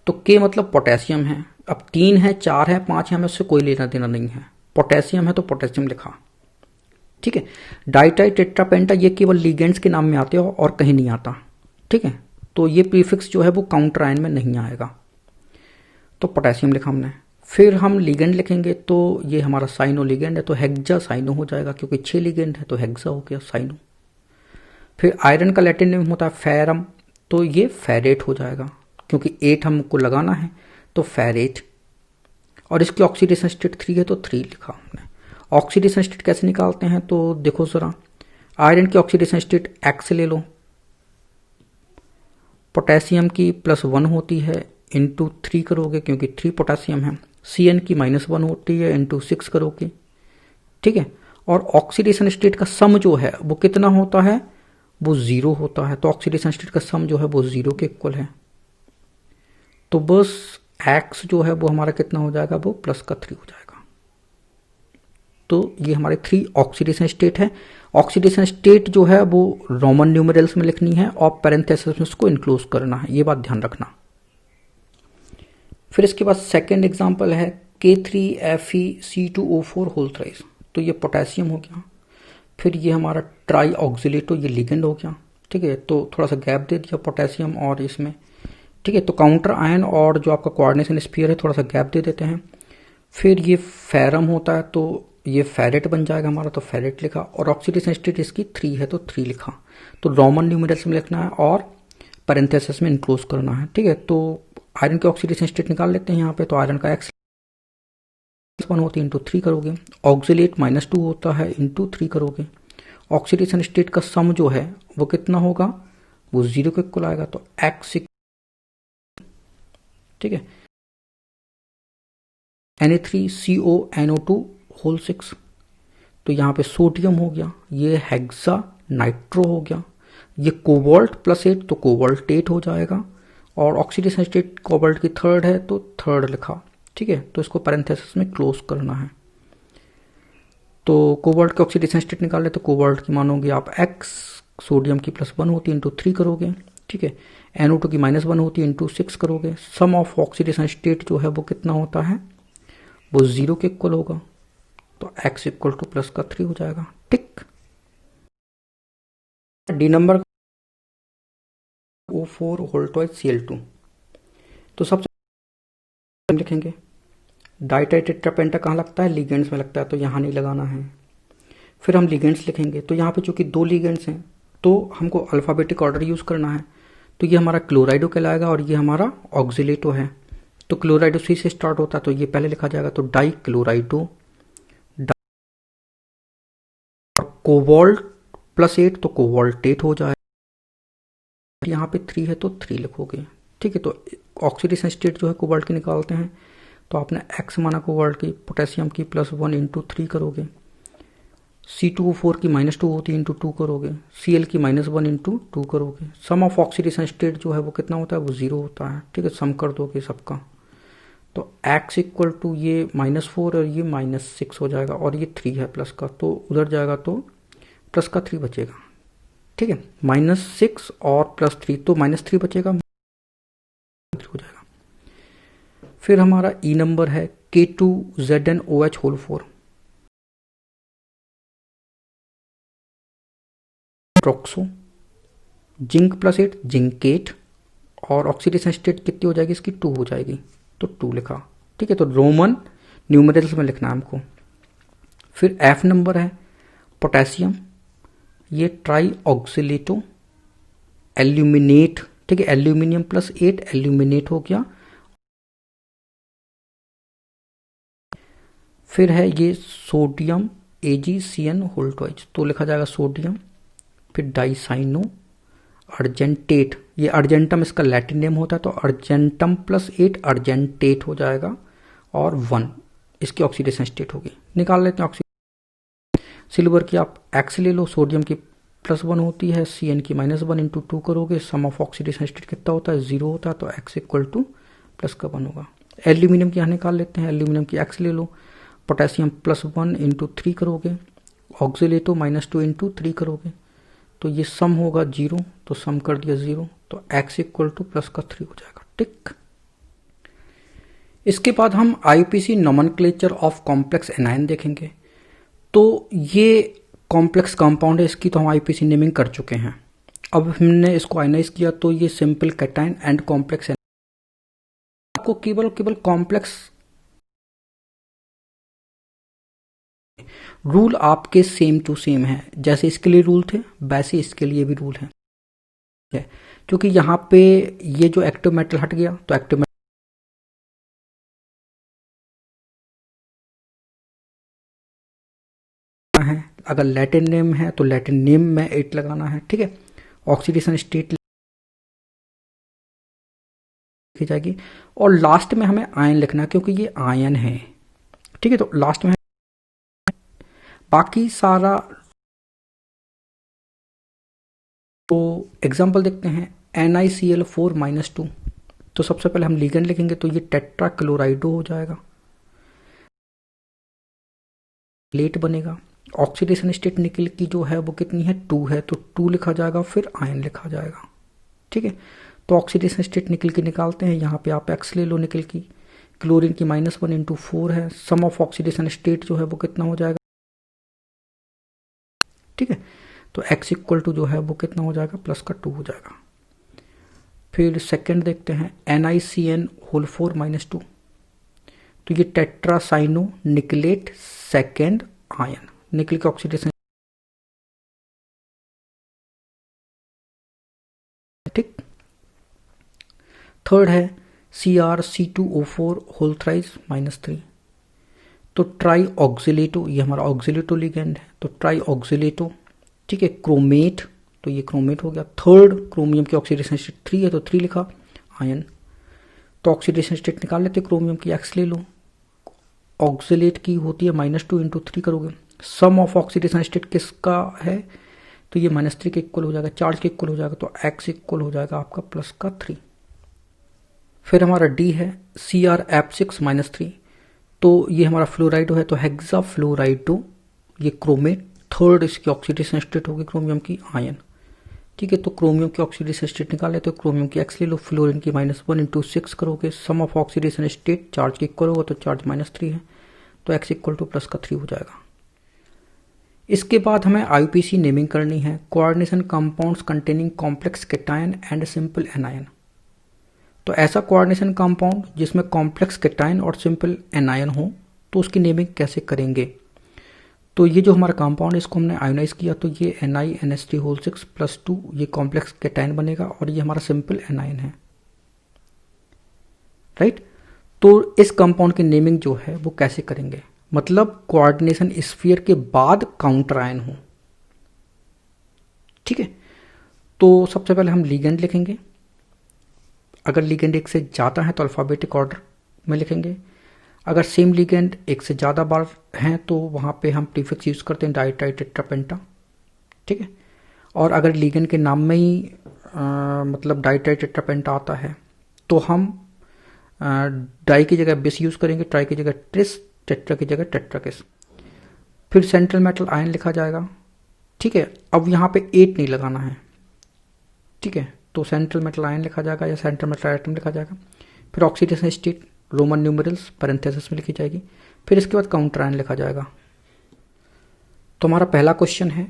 तो K मतलब पोटेशियम है। अब 3 है, 4 है, 5 है, हमें उससे कोई लेना देना नहीं है। पोटेशियम है तो पोटेशियम लिखा। ठीक है, डाइटाई टेट्रापेंटा ये केवल लिगेंड्स के नाम में आते हो और कहीं नहीं आता। ठीक है, तो ये प्रीफिक्स जो है वो काउंटर आयन में नहीं आएगा। तो पोटेशियम लिखा हमने। फिर हम लिगेंड लिखेंगे तो ये हमारा साइनो लिगेंड है तो हेक्सा साइनो हो जाएगा, क्योंकि 6 लिगेंड है तो हेक्सा हो गया साइनो। फिर आयरन का लैटिन नेम होता है फेरम, तो ये फेरेट हो जाएगा, क्योंकि 8 हमको लगाना है तो फेरेट। और इसकी ऑक्सीडेशन स्टेट 3 है तो 3 लिखा हमने। ऑक्सीडेशन स्टेट कैसे निकालते हैं तो देखो जरा। आयरन की ऑक्सीडेशन स्टेट X ले लो, पोटेशियम की +1 होती है इंटू 3 करोगे क्योंकि 3 पोटेशियम है। Cn की -1 होती है इंटू 6 करोगे। ठीक है, और ऑक्सीडेशन स्टेट का सम जो है वो कितना होता है? वो 0 होता है। तो ऑक्सीडेशन स्टेट का सम जो है वो 0 के इक्वल है। तो बस X जो है वो हमारा कितना हो जाएगा? वो +3 हो जाएगा। तो ये हमारे 3 ऑक्सीडेशन स्टेट है। ऑक्सीडेशन स्टेट जो है वो रोमन न्यूमेरल्स में लिखनी है और पैरेंथेसिस में उसको इनक्लोज करना है, ये बात ध्यान रखना। फिर इसके बाद सेकेंड एग्जांपल है K3FeC2O4 तो ये पोटेशियम हो गया। फिर ये हमारा ट्राई ऑक्सिलेटो, ये लिगेंड हो गया। ठीक है, तो थोड़ा सा गैप दे दिया पोटेशियम और इसमें। ठीक है, तो काउंटर आयन और जो आपका कोऑर्डिनेशन स्फीयर है थोड़ा सा गैप दे देते हैं। फिर ये फेरम होता है तो ये फेरेट बन जाएगा हमारा, तो फेरेट लिखा। और ऑक्सीडेशन स्टेट इसकी 3 है तो 3 लिखा। तो रोमन न्यूमेरल्स में लिखना है और पैरेंथेसिस में इनक्लोज करना है। ठीक है, तो आयरन की ऑक्सीडेशन स्टेट निकाल लेते हैं यहाँ पे। तो आयरन का X 1 होती है इंटू 3 करोगे, ऑक्सीलेट -2 होता है इंटू 3 करोगे। ऑक्सीडेशन स्टेट का सम जो है वो कितना होगा? वो 0 के इक्वल आएगा। तो X, ठीक है, Na3CONO2 6। तो यहाँ पे सोडियम हो गया, ये हेक्सा नाइट्रो हो गया, ये कोबाल्ट +8 तो कोबाल्ट 8 हो जाएगा। और ऑक्सीडेशन स्टेट कोबाल्ट की 3rd है तो 3rd लिखा। ठीक है, तो इसको पैरेंथेसिस में क्लोज करना है। तो कोबाल्ट की ऑक्सीडेशन स्टेट निकाल ले तो कोबाल्ट की मानोगे आप X, सोडियम की +1 होती है इंटू 3 करोगे। ठीक है, NO2 की -1 होती है इंटू 6 करोगे। सम ऑफ ऑक्सीडेशन स्टेट जो है वो कितना होता है? वो 0 के इक्वल होगा। तो X इक्वल टू +3 हो जाएगा। टिक। डी नंबर O4 होल्टोइड Cl2। तो सबसे लिखेंगे डाइटाई टेट्रापेंटा कहाँ लगता है? लिगेंड्स में लगता है, तो यहाँ नहीं लगाना है। फिर हम लिगेंड्स लिखेंगे तो यहाँ पे चूंकि 2 लिगेंड्स हैं तो हमको अल्फाबेटिक ऑर्डर यूज करना है। तो ये हमारा क्लोराइडो कहलाएगा और ये हमारा ऑक्सिलेटो है। तो क्लोराइडो C से स्टार्ट होता है तो ये पहले लिखा जाएगा। तो डाई क्लोराइडो, और कोबाल्ट +8 तो कोबाल्ट 8 हो जाएगा। यहाँ पे 3 है तो 3 लिखोगे। ठीक है, तो ऑक्सीडेशन स्टेट जो है कोबाल्ट की निकालते हैं, तो आपने एक्स माना कोबाल्ट की, पोटेशियम की +1 इंटू 3 करोगे, C2O4 की -2 होती है इंटू 2 करोगे, Cl की -1 इंटू 2 करोगे। सम ऑफ ऑक्सीडेशन स्टेट जो है वो कितना होता है, वो 0 होता है। ठीक है, सम कर दोगे सबका, तो x इक्वल टू ये -4 और ये -6 हो जाएगा, और ये 3 है प्लस का, तो उधर जाएगा तो प्लस का 3 बचेगा। ठीक है, -6 और +3, तो -3 बचेगा, 3 हो जाएगा। फिर हमारा ई नंबर है K2ZnOH4 ट्रोक्सो, जिंक +8 जिंकेट, और ऑक्सीडेशन स्टेट कितनी हो जाएगी इसकी, 2 हो जाएगी, तो 2 लिखा। ठीक है, तो रोमन न्यूमेरल्स में लिखना है हमको। फिर एफ नंबर है पोटेशियम, ये ट्राई ऑक्सीलेटो एल्यूमिनेट। ठीक है, एल्यूमिनियम +8 एल्यूमिनेट हो गया। फिर है ये सोडियम AgCN होल ट्वाइस, तो लिखा जाएगा सोडियम, फिर डाइसाइनो अर्जेंटेट, ये अर्जेंटम इसका लैटिन नेम होता है, तो अर्जेंटम +8 अर्जेंटेट हो जाएगा, और 1 इसकी ऑक्सीडेशन स्टेट होगी। निकाल लेते हैं ऑक्सीडेशन। सिल्वर की आप एक्स ले लो, सोडियम की +1 होती है, CN की -1 इंटू 2 करोगे, सम ऑफ ऑक्सीडेशन स्टेट कितना होता है, 0 होता है, तो x इक्वल टू प्लस का 1 होगा। एल्यूमिनियम की यहाँ निकाल लेते हैं, एल्यूमिनियम की x ले लो, पोटेशियम +1 इंटू 3 करोगे, ऑक्सीलेटो -2 इंटू 3 करोगे, तो ये सम होगा 0, तो सम कर दिया 0, तो x इक्वल टू प्लस का 3 हो जाएगा। टिक। इसके बाद हम IUPAC nomenclature of complex anion देखेंगे। तो ये कॉम्प्लेक्स कंपाउंड है, इसकी तो हम IUPAC नेमिंग कर चुके हैं। अब हमने इसको आयनाइज किया, तो ये simple cation and complex anion. आपको केवल कॉम्प्लेक्स रूल आपके सेम टू सेम है, जैसे इसके लिए रूल थे वैसे इसके लिए भी रूल है, क्योंकि यहाँ पे ये जो एक्टिव मेटल हट गया, तो एक्टिव मेटल है, अगर लैटिन नेम है तो लैटिन नेम में 8 लगाना है। ठीक है, ऑक्सीडेशन स्टेट लिखी जाएगी, और लास्ट में हमें आयन लिखना है, क्योंकि ये आयन है। ठीक है, तो लास्ट में बाकी सारा। तो एग्जांपल देखते हैं, NiCl4-2, तो सबसे पहले हम लिगेंड लिखेंगे, तो ये टेट्रा क्लोराइडो हो जाएगा, लेट बनेगा। ऑक्सीडेशन स्टेट निकल की जो है वो कितनी है, 2 है, तो 2 लिखा जाएगा, फिर आयन लिखा जाएगा। ठीक है, तो ऑक्सीडेशन स्टेट निकल की निकालते हैं, यहाँ पे आप एक्स ले लो निकल की, क्लोरीन की -1 इंटू 4 है, सम ऑफ ऑक्सीडेशन स्टेट जो है वो कितना हो जाएगा। ठीक है, तो x इक्वल टू जो है वो कितना हो जाएगा, प्लस का 2 हो जाएगा। फिर सेकंड देखते हैं, NiCN4-2, तो ये टेट्रासाइनो निकलेट सेकेंड आयन, निकल के ऑक्सीडेशन। ठीक, थर्ड है CrC2O4 तो ट्राई ऑक्सीलेटो, ये हमारा ऑक्सीलेटो लिगेंड है, तो ट्राई ऑक्सीलेटो। ठीक है, क्रोमेट, तो ये क्रोमेट हो गया। थर्ड, क्रोमियम की ऑक्सीडेशन स्टेट 3 है, तो 3 लिखा, आयन। तो ऑक्सीडेशन स्टेट निकाल लेते, क्रोमियम की एक्स ले लो, ऑक्सीलेट की होती है -2 इंटू 3 करोगे, सम ऑफ ऑक्सीडेशन स्टेट किसका है, तो ये -3 के इक्वल हो जाएगा, चार्ज के इक्वल हो जाएगा, तो x इक्वल हो जाएगा आपका प्लस का 3। फिर हमारा D है CrF6-3, तो ये हमारा फ्लोराइडो है, तो हेक्सा फ्लोराइडो, ये क्रोमेट। थर्ड इसकी ऑक्सीडेशन स्टेट होगी क्रोमियम की, आयन। ठीक है, तो क्रोमियम की ऑक्सीडेशन स्टेट निकाले, तो क्रोमियम की एक्स ले लो, फ्लोरीन की -1 इंटू 6 करोगे, सम ऑफ ऑक्सीडेशन स्टेट चार्ज के इक्वल होगा, तो चार्ज -3 है, तो x इक्वल टू प्लस का 3 हो जाएगा। इसके बाद हमें IUPAC नेमिंग करनी है, coordination compounds containing complex cation and simple anion. तो ऐसा कोऑर्डिनेशन कंपाउंड जिसमें कॉम्प्लेक्स कैटायन और सिंपल एनायन हो, तो उसकी नेमिंग कैसे करेंगे। तो ये जो हमारा कंपाउंड है इसको हमने आयोनाइज किया, तो ये NiNH3+2 ये कॉम्प्लेक्स कैटायन बनेगा, और ये हमारा सिंपल एनायन है। राइट, तो इस कंपाउंड की नेमिंग जो है वो कैसे करेंगे, मतलब कोऑर्डिनेशन स्फीयर के बाद काउंटर आयन हो। ठीक है, तो सबसे पहले हम लिगेंड लिखेंगे, अगर लिगेंड एक से ज़्यादा है तो अल्फ़ाबेटिक ऑर्डर में लिखेंगे। अगर सेम लिगेंड एक से ज़्यादा बार हैं तो वहाँ पे हम प्रीफिक्स यूज़ करते हैं डाई ट्राई टेट्रा पेंटा, ठीक है। और अगर लिगेंड के नाम में ही मतलब डाई ट्राई टेट्रा पेंटा आता है तो हम डाई की जगह बिस यूज़ करेंगे, ट्राई की जगह ट्रिस, टेट्रा की जगह टेट्राकिस। फिर सेंट्रल मेटल आयन लिखा जाएगा, ठीक है। अब यहाँ पे 8 नहीं लगाना है, ठीक है, तो सेंट्रल मेटल आयन लिखा जाएगा या सेंट्रल मेटल एटम लिखा जाएगा। फिर oxidation state Roman numerals parenthesis में लिखी जाएगी। फिर इसके बाद काउंटर आयन लिखा जाएगा। तो हमारा पहला क्वेश्चन है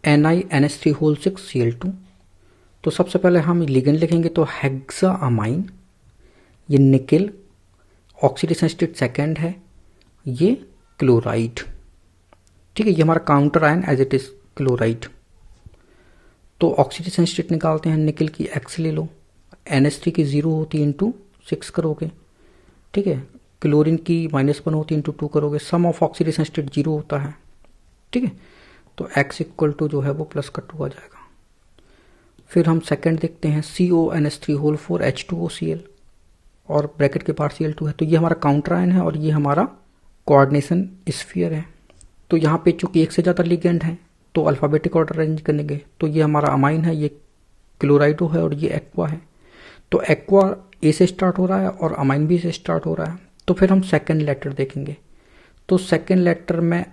NiNH3 6Cl2। तो सबसे पहले हम लिगेंड लिखेंगे तो हेक्साअमाइन, ये निकेल, ऑक्सीडेशन स्टेट सेकेंड है, ये क्लोराइड, ठीक है। ये हमारा counter ion as it is chloride. तो ऑक्सीडेशन स्टेट निकालते हैं, निकेल की X ले लो, NH3 की 0 होती है इंटू 6 करोगे, ठीक है। क्लोरीन की -1 होती है इंटू 2 करोगे, सम ऑफ ऑक्सीडेशन स्टेट 0 होता है, ठीक है। तो X इक्वल टू जो है वो प्लस का 2 आ जाएगा। फिर हम सेकंड देखते हैं CONH3 H2OCl और ब्रैकेट के पार Cl2 है। तो ये हमारा काउंटर आयन है और ये हमारा कोऑर्डिनेशन स्फीयर है। तो यहाँ पे चूंकि एक से ज़्यादा लिगेंड है तो अल्फ़ाबेटिक ऑर्डर अरेंज करेंगे। तो ये हमारा अमाइन है, ये क्लोराइडो है और ये एक्वा है। तो एक्वा ए से स्टार्ट हो रहा है और अमाइन भी से स्टार्ट हो रहा है। तो फिर हम सेकंड लेटर देखेंगे। तो सेकंड लेटर में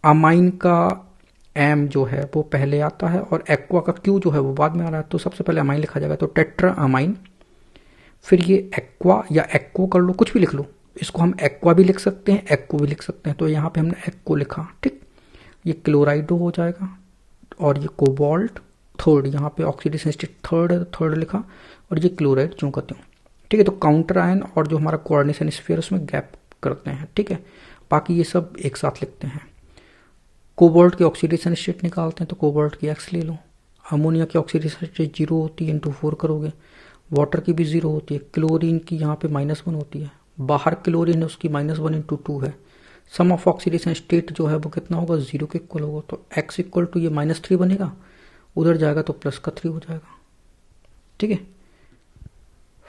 अमाइन का एम जो है वो पहले आता है और एक्वा का क्यू जो है वो बाद में आ रहा है। तो सबसे पहले अमाइन लिखा जाएगा, तो टेट्रा अमाइन। फिर ये एक्वा या एक्को कर लो, कुछ भी लिख लो, इसको हम एक्वा भी लिख सकते हैं, एक्को भी लिख सकते हैं। तो यहाँ पे हमने एक्को लिखा, ठीक। ये क्लोराइडो हो जाएगा और ये कोबाल्ट थर्ड, यहाँ पे ऑक्सीडेशन स्टेट थर्ड लिखा और ये क्लोराइड जो कहते हैं, ठीक है। तो काउंटर आयन और जो हमारा कोऑर्डिनेशन स्फीयर उसमें गैप करते हैं, ठीक है। बाकी ये सब एक साथ लिखते हैं। कोबाल्ट की ऑक्सीडेशन स्टेट निकालते हैं, तो कोबाल्ट की X ले लो। अमोनिया की ऑक्सीडेशन स्टेट 0 होती है, इंटू 4 करोगे। वाटर की भी 0 होती है। क्लोरीन की यहाँ पे -1 होती है, बाहर क्लोरीन है उसकी -1 इंटू 2 है। सम ऑफ ऑक्सीडेशन स्टेट जो है वो कितना होगा, 0 के इक्वल होगा। तो X इक्वल टू ये -3 बनेगा, उधर जाएगा तो प्लस का 3 हो जाएगा, ठीक है।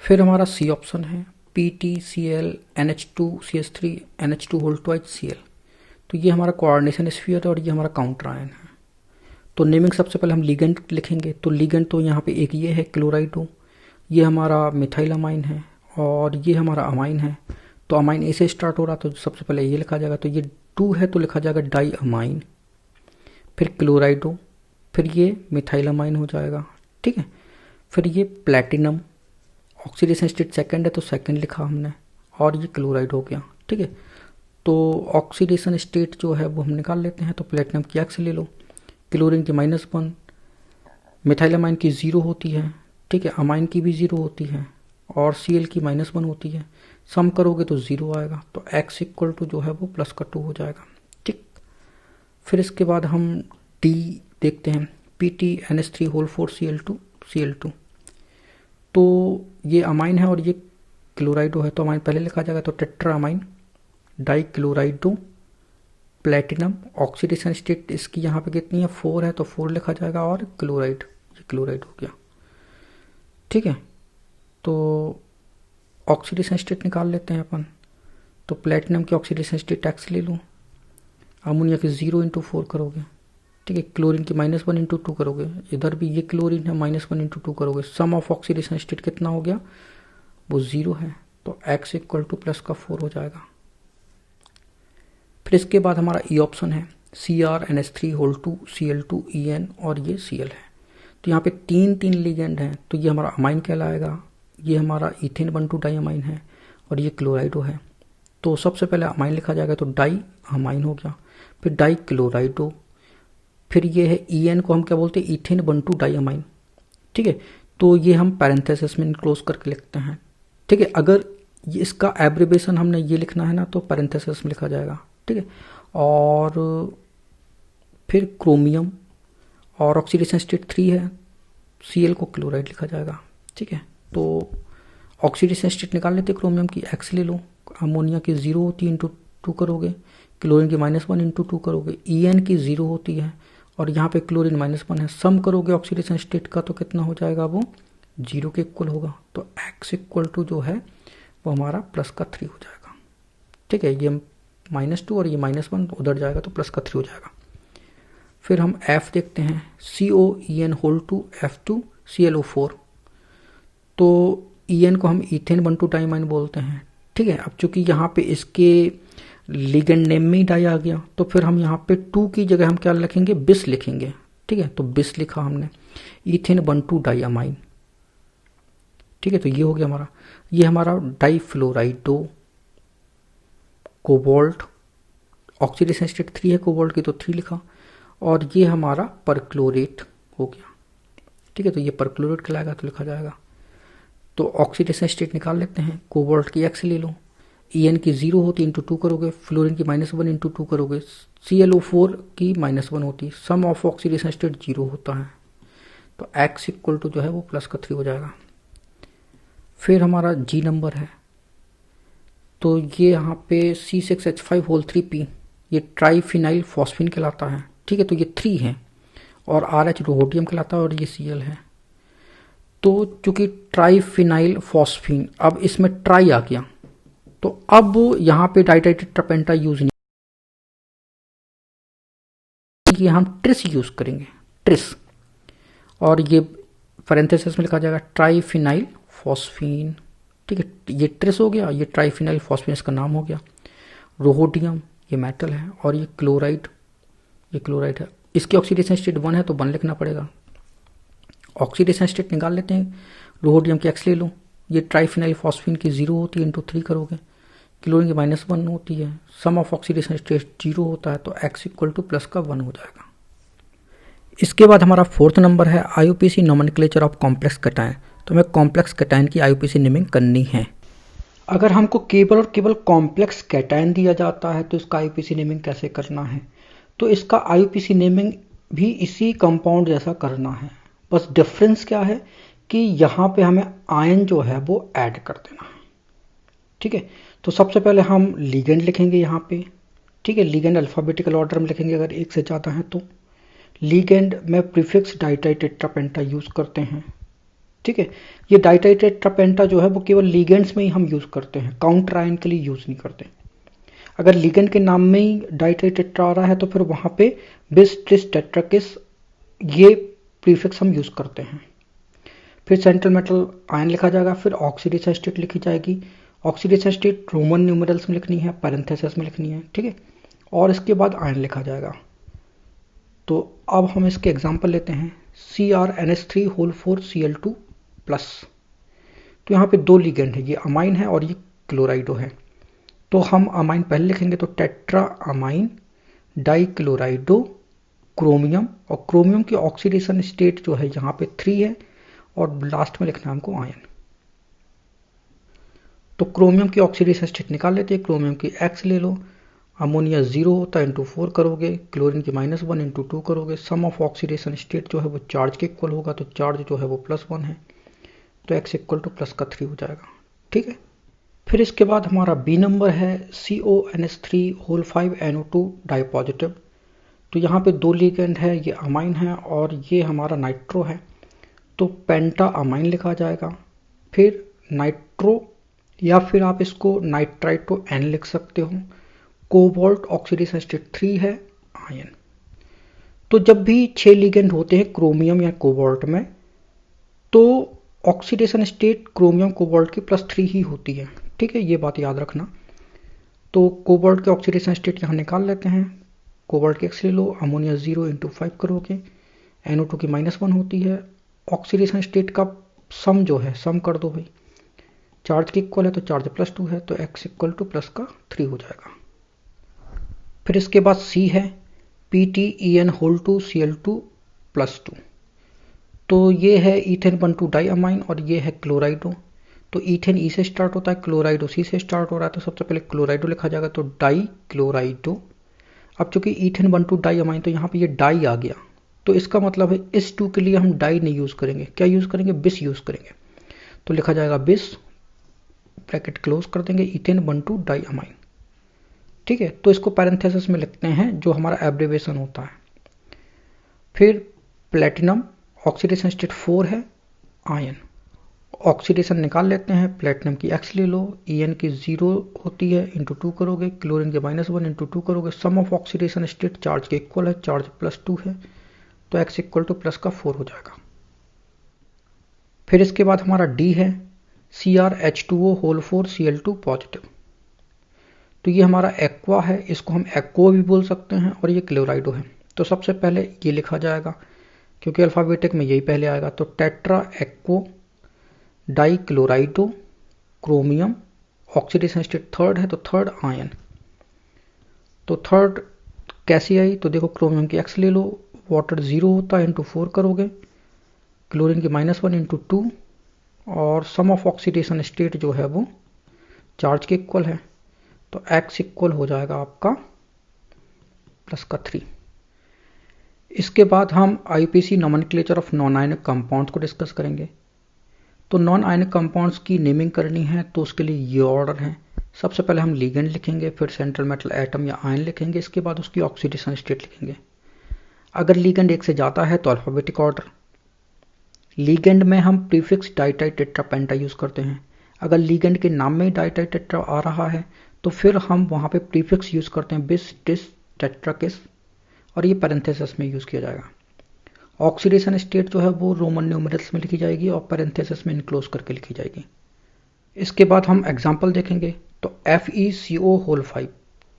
फिर हमारा सी ऑप्शन है PtCl NH2CH3 NH2 तो ये हमारा कोऑर्डिनेशन स्फीयर है और ये हमारा काउंटर आयन है। तो नेमिंग सबसे पहले हम लिगेंड लिखेंगे। तो लिगेंड तो यहाँ पे एक ये है क्लोराइडो, ये हमारा मिथाइलामाइन है और ये हमारा अमाइन है। तो अमाइन ए से स्टार्ट हो रहा तो सबसे पहले ये लिखा जाएगा। तो ये 2 है तो लिखा जाएगा डाई अमाइन, फिर क्लोराइडो, फिर ये मिथाइलामाइन हो जाएगा, ठीक है। फिर ये प्लेटिनम, ऑक्सीडेशन स्टेट सेकंड है तो सेकंड लिखा हमने और ये क्लोराइड हो गया, ठीक है। तो ऑक्सीडेशन स्टेट जो है वो हम निकाल लेते हैं। तो प्लेटिनम की X ले लो, क्लोरीन की -1, मिथाइलामाइन की 0 होती है, ठीक है। अमाइन की भी 0 होती है और Cl की -1 होती है। सम करोगे तो 0 आएगा। तो X इक्वल टू जो है वो प्लस का 2 हो जाएगा, ठीक। फिर इसके बाद हम D देखते हैं PtNH3 Cl2 तो ये अमाइन है और ये क्लोराइडो है। तो अमाइन पहले लिखा जाएगा, तो tetra amine, die क्लोराइडो, platinum, oxidation state इसकी यहाँ पे कितनी है, 4 है तो 4 लिखा जाएगा और क्लोराइड, ये क्लोराइड हो गया, ठीक है। तो ऑक्सीडेशन स्टेट निकाल लेते हैं अपन। तो प्लेटिनम की ऑक्सीडेशन स्टेट X ले लो, अमोनिया की 0 इंटू 4 करोगे, ठीक है। क्लोरीन की -1 इंटू 2 करोगे, इधर भी ये क्लोरीन है, -1 इंटू 2 करोगे। सम ऑफ ऑक्सीडेशन स्टेट कितना हो गया, वो 0 है। तो X इक्वल टू प्लस का 4 हो जाएगा। फिर इसके बाद हमारा ई ऑप्शन है CrNH3 Cl2En और ये Cl है। तो यहाँ पे 3 लिगेंड हैं। तो ये हमारा अमाइन कहलाएगा, ये हमारा इथेन 1,2 डाई अमाइन है और ये क्लोराइडो है। तो सबसे पहले अमाइन लिखा जाएगा, तो डाई अमाइन हो गया, फिर डाई क्लोराइडो, फिर ये है En को हम क्या बोलते हैं, इथेन 1,2 डाई अमाइन, ठीक है। तो ये हम पैरेंथेसिस में इनक्लोज करके लिखते हैं, ठीक है। अगर ये इसका एब्रिवेशन हमने ये लिखना है ना तो पैरेंथेसिस में लिखा जाएगा, ठीक है। और फिर क्रोमियम और ऑक्सीडेशन स्टेट 3 है, Cl को क्लोराइड लिखा जाएगा, ठीक है। तो ऑक्सीडेशन स्टेट निकाल लेते, क्रोमियम की X ले लो, अमोनिया की 0 होती है इंटू 2 करोगे, क्लोरीन की -1 इंटू 2 करोगे, En की 0 होती है और यहाँ पे क्लोरीन -1 है। सम करोगे ऑक्सीडेशन स्टेट का तो कितना हो जाएगा, वो 0 के इक्वल होगा। तो x इक्वल टू जो है वो हमारा प्लस का 3 हो जाएगा। ठीक है, ये -2 और ये -1 उधर जाएगा तो प्लस का 3 हो जाएगा। फिर हम F देखते हैं, COEN होल टू F2ClO4। तो EN को हम इथेन 1,2 डाइमाइन बोलते हैं। ठीक है, अब चूंकि यहाँ पे इसके लिगेंड नेम में ही डाई आ गया तो फिर हम यहाँ पे 2 की जगह हम क्या लिखेंगे, बिस लिखेंगे। ठीक है, तो बिस लिखा हमने, इथेन 1,2 डाइमाइन। ठीक है, तो ये हो गया हमारा, ये हमारा डाइफ्लोराइडो कोबाल्ट, ऑक्सीडेशन स्टेट 3 है कोबाल्ट की तो 3 लिखा, और ये हमारा परक्लोरेट हो गया। ठीक है, तो ये परक्लोरेट कहलाएगा तो लिखा जाएगा। तो ऑक्सीडेशन स्टेट निकाल लेते हैं, कोबाल्ट की x ले लो, EN की 0 होती इंटू 2 करोगे, फ्लोरीन की -1 इंटू 2 करोगे, ClO4 की -1 होती, सम ऑफ ऑक्सीडेशन स्टेट 0 होता है, तो x इक्वल टू जो है वो प्लस का 3 हो जाएगा। फिर हमारा G नंबर है, तो ये यहाँ पे C6H5 होल 3P, ये ट्राइफिनाइल फॉस्फिन कहलाता है। ठीक है, तो ये 3 है, और RH रोहोडियम कहलाता है, और ये Cl है। तो चूंकि ट्राइफिनाइल फॉस्फिन, अब इसमें ट्राई आ गया, तो अब यहाँ पे डाइटाइटेड ट्रपेंटा यूज नहीं, ये हम ट्रिस यूज करेंगे, ट्रिस, और ये पैरेंथेसिस में लिखा जाएगा ट्राइफिनाइल फॉस्फिन। ठीक है, ये ट्रिस हो गया, ये ट्राइफिनाइल फॉस्फिन इसका नाम हो गया। रोहोडियम ये मेटल है, और ये क्लोराइड, ये क्लोराइड है। इसकी ऑक्सीडेशन स्टेट 1 है तो 1 लिखना पड़ेगा। ऑक्सीडेशन स्टेट निकाल लेते हैं, रोहोडियम की x ले लो, ये ट्राइफिनाइल फॉस्फिन की 0 होती है इंटू 3 करोगे, क्लोरीन की -1 होती है, सम ऑफ ऑक्सीडेशन स्टेट 0 होता है, तो x इक्वल टू प्लस का 1 हो जाएगा। इसके बाद हमारा 4th नंबर है IUPAC nomenclature of complex cation. तो हमें कॉम्प्लेक्स कैटायन की IUPAC नेमिंग करनी है। अगर हमको केवल और केवल कॉम्प्लेक्स कैटायन दिया जाता है तो इसका IUPAC नेमिंग कैसे करना है, तो इसका IUPAC नेमिंग भी इसी कंपाउंड जैसा करना है, बस डिफरेंस क्या है कि यहाँ पे हमें आयन जो है वो ऐड कर देना है। ठीक है, तो सबसे पहले हम लिगेंड लिखेंगे यहाँ पे। ठीक है, लिगेंड अल्फाबेटिकल ऑर्डर में लिखेंगे अगर एक से ज़्यादा है तो। लिगेंड में प्रीफिक्स डाइटाइटेट्रापेंटा यूज करते हैं। ठीक है, ये डाइटाइटेट्रापेंटा जो है वो केवल लिगेंड्स में ही हम यूज करते हैं, काउंटर आयन के लिए यूज नहीं करते। अगर लिगेंड के नाम में ही डाइटाइटेट्रा आ रहा है तो फिर वहां पे बिस ट्रिस टेट्राकिस ये प्रीफिक्स हम यूज करते हैं। फिर सेंट्रल मेटल आयन लिखा जाएगा, फिर ऑक्सीडेशन स्टेट लिखी जाएगी। ऑक्सीडेशन स्टेट रोमन न्यूमेरल्स में लिखनी है, पैरेंथेसिस में लिखनी है। ठीक है, और इसके बाद आयन लिखा जाएगा। तो अब हम इसके एग्जांपल लेते हैं, CrNH3 होल 4 Cl2 प्लस। तो यहाँ पे 2 लिगेंड है, ये अमाइन है और ये क्लोराइडो है। तो हम अमाइन पहले लिखेंगे, तो टेट्रा अमाइन डाइक्लोराइडो क्रोमियम, और क्रोमियम की ऑक्सीडेशन स्टेट जो है यहाँ पे 3 है, और लास्ट में लिखना है हमको आयन। तो क्रोमियम की ऑक्सीडेशन स्टेट निकाल लेते हैं, क्रोमियम की x ले लो, अमोनिया 0 होता है इंटू 4 करोगे, क्लोरीन की -1 इंटू 2 करोगे, सम ऑफ ऑक्सीडेशन स्टेट जो है वो चार्ज के इक्वल होगा, तो चार्ज जो है वो +1 है, तो x इक्वल टू प्लस का 3 हो जाएगा। ठीक है, फिर इसके बाद हमारा B नंबर है CONH3 होल 5 NO2 डाइपॉजिटिव। तो यहाँ पे 2 लिगेंड है, ये अमाइन है और ये हमारा नाइट्रो है, तो पेंटा अमाइन लिखा जाएगा। फिर नाइट्रो, या फिर आप इसको नाइट्राइटो N लिख सकते हो। कोबाल्ट ऑक्सीडेशन स्टेट 3 है, आयन। तो जब भी 6 लिगेंड होते हैं क्रोमियम या कोबाल्ट में, तो ऑक्सीडेशन स्टेट क्रोमियम कोबाल्ट की +3 ही होती है। ठीक है, ये बात याद रखना। तो कोबाल्ट के ऑक्सीडेशन स्टेट यहाँ निकाल लेते हैं, कोबाल्ट की x ले लो, अमोनिया 0 इंटू 5 करोगे, NO2 की -1 होती है, ऑक्सीडेशन स्टेट का सम जो है सम कर दो भाई, चार्ज के इक्वल है तो चार्ज +2 है, तो x इक्वल टू प्लस का 3 हो जाएगा। फिर इसके बाद C है PTEN होल 2 Cl2 +2। तो ये है इथेन 1,2 डाइअमाइन और ये है क्लोराइडो। तो इथेन ई से स्टार्ट होता है, क्लोराइडो सी से स्टार्ट हो रहा है, तो सबसे पहले क्लोराइडो लिखा जाएगा, तो डाई क्लोराइडो। अब चूंकि इथेन 1,2 डाइअमाइन, तो यहाँ पे ये डाई आ गया, तो इसका मतलब है इस 2 के लिए हम डाई नहीं यूज करेंगे, क्या यूज करेंगे, बिस यूज करेंगे। तो लिखा जाएगा बिस, ब्रैकेट क्लोज कर देंगे, इथेन 1,2 डाइअमाइन। ठीक है, तो इसको पैरेंथेसिस में लिखते हैं जो हमारा एब्रिवेशन होता है। फिर प्लेटिनम ऑक्सीडेशन स्टेट 4 है, आयन, ऑक्सीडेशन निकाल लेते हैं। प्लेटिनम की एक्स ले लो, En की 0 होती है, इंटू 2 करोगे, क्लोरीन के -1 इंटू 2 करोगे, सम ऑफ ऑक्सीडेशन स्टेट चार्ज के इक्वल है, चार्ज +2 है, तो x इक्वल टू प्लस का 4 हो जाएगा। फिर इसके बाद हमारा D है CrH2O होल 4 Cl2 पॉजिटिव। तो ये हमारा एक्वा है, इसको हम एक्को भी बोल सकते हैं, और ये क्लोराइडो है। तो सबसे पहले ये लिखा जाएगा, क्योंकि अल्फाबेटिक में यही पहले आएगा। तो टेट्रा एक्को die क्लोराइडो chromium, oxidation state third है, तो थर्ड आयन। तो थर्ड कैसी आई, तो देखो क्रोमियम की एक्स ले लो, वाटर 0 होता है, इंटू 4 करोगे, क्लोरीन की -1 इंटू 2, और सम ऑफ ऑक्सीडेशन स्टेट जो है वो चार्ज के इक्वल है, तो x इक्वल हो जाएगा आपका प्लस का 3। इसके बाद हम IPC nomenclature of non ionic compounds को डिस्कस करेंगे। तो नॉन आयनिक कंपाउंड्स की नेमिंग करनी है, तो उसके लिए ये ऑर्डर है। सबसे पहले हम लिगेंड लिखेंगे, फिर सेंट्रल मेटल एटम या आयन लिखेंगे, इसके बाद उसकी ऑक्सीडेशन स्टेट लिखेंगे। अगर लिगेंड एक से ज़्यादा है तो अल्फाबेटिक ऑर्डर। लिगेंड में हम प्रीफिक्स डाइटाई टेट्रा पेंटा यूज़ करते हैं। अगर लिगेंड के नाम में ही डाइटाई टेट्रा आ रहा है तो फिर हम वहाँ पे प्रीफिक्स यूज़ करते हैं, बिस टिस टेट्राकिस, और ये पैरेंथेसिस में यूज़ किया जाएगा। ऑक्सीडेशन स्टेट जो है वो रोमन न्यूमेरल्स में लिखी जाएगी और पैरेंथेसिस में इनक्लोज करके लिखी जाएगी। इसके बाद हम एग्जाम्पल देखेंगे। तो FeCO होल 5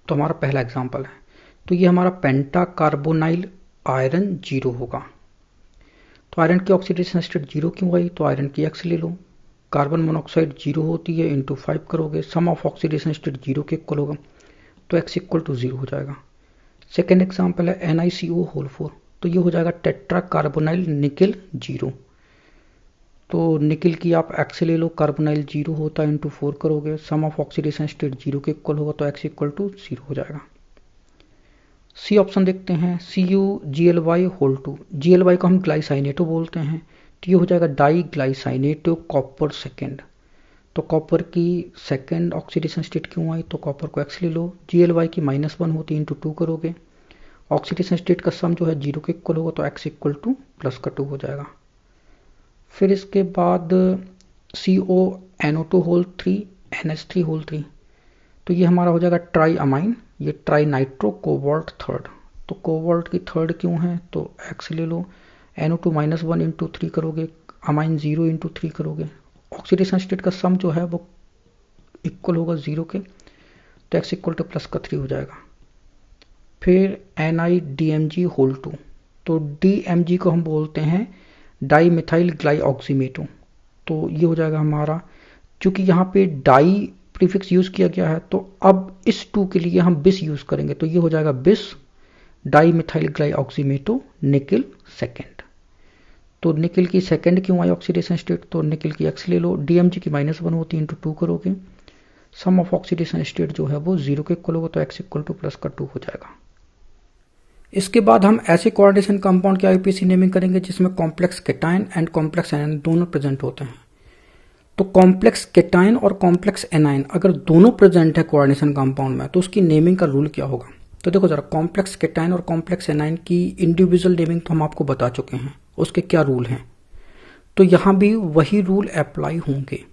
तो हमारा पहला एग्जाम्पल है। तो ये हमारा पेंटा कार्बोनाइल आयरन 0 होगा। तो आयरन की ऑक्सीडेशन स्टेट 0 क्यों आई, तो आयरन की एक्स ले लो, कार्बन मोनोऑक्साइड 0 होती है, इंटू 5 करोगे, सम ऑफ ऑक्सीडेशन स्टेट 0 के इक्वल होगा, तो x इक्वल टू 0 हो जाएगा। सेकेंड एग्जाम्पल है NiCO होल 4, तो ये हो जाएगा टेट्रा कार्बोनाइल निकिल 0। तो निकिल की आप x ले लो, कार्बोनाइल 0 होता है, इंटू 4 करोगे, सम ऑफ ऑक्सीडेशन स्टेट 0 के इक्वल होगा, तो x इक्वल टू 0 हो जाएगा। सी ऑप्शन देखते हैं, CuGly होल 2, Gly को हम ग्लाइसाइनेटो बोलते हैं, तो ये हो जाएगा डाई ग्लाइसाइनेटो कॉपर सेकेंड। तो कॉपर की सेकेंड ऑक्सीडेशन स्टेट क्यों आई, तो कॉपर को x ले लो, Gly की -1 होती है, इंटू 2 करोगे, ऑक्सीडेशन स्टेट का सम जो है 0 के इक्वल होगा, तो x इक्वल टू प्लस का 2 हो जाएगा। फिर इसके बाद CONO2 होल 3 NH3 होल 3, तो ये हमारा हो जाएगा ट्राई अमाइन, ये ट्राई नाइट्रो कोबाल्ट थर्ड। तो कोबाल्ट की थर्ड क्यों है, तो x ले लो, NO2 -1 इंटू 3 करोगे, अमाइन 0 इंटू 3 करोगे, ऑक्सीडेशन स्टेट का सम जो है वो इक्वल होगा 0 के, तो x इक्वल टू प्लस का 3 हो जाएगा। फिर NiDMG होल 2, तो DMG को हम बोलते हैं डाई मिथाइल ग्लाइऑक्सीमेटो, तो ये हो जाएगा हमारा, चूंकि यहाँ पे डाई प्रीफिक्स यूज किया गया है, तो अब इस 2 के लिए हम बिस यूज करेंगे, तो ये हो जाएगा बिस डाई मिथाइल ग्लाइऑक्सीमेटो निकिल सेकेंड। तो निकिल की सेकेंड क्यों आई ऑक्सीडेशन स्टेट, तो निकिल की x ले लो, DMG की -1 होती है, इंटू 2 करोगे, सम ऑफ ऑक्सीडेशन स्टेट जो है वो 0 के इक्वल होगा, तो x इक्वल टू प्लस का 2 हो जाएगा। इसके बाद हम ऐसे कोऑर्डिनेशन कंपाउंड की आईपीसी नेमिंग करेंगे जिसमें complex cation and complex anion दोनों प्रेजेंट होते हैं। तो कॉम्प्लेक्स केटायन और कॉम्प्लेक्स एनायन अगर दोनों प्रेजेंट है कोऑर्डिनेशन कंपाउंड में, तो उसकी नेमिंग का रूल क्या होगा। तो देखो जरा, कॉम्प्लेक्स केटायन और कॉम्प्लेक्स एनायन की इंडिविजुअल नेमिंग तो हम आपको बता चुके हैं, उसके क्या रूल हैं। तो यहां भी वही रूल अप्लाई होंगे,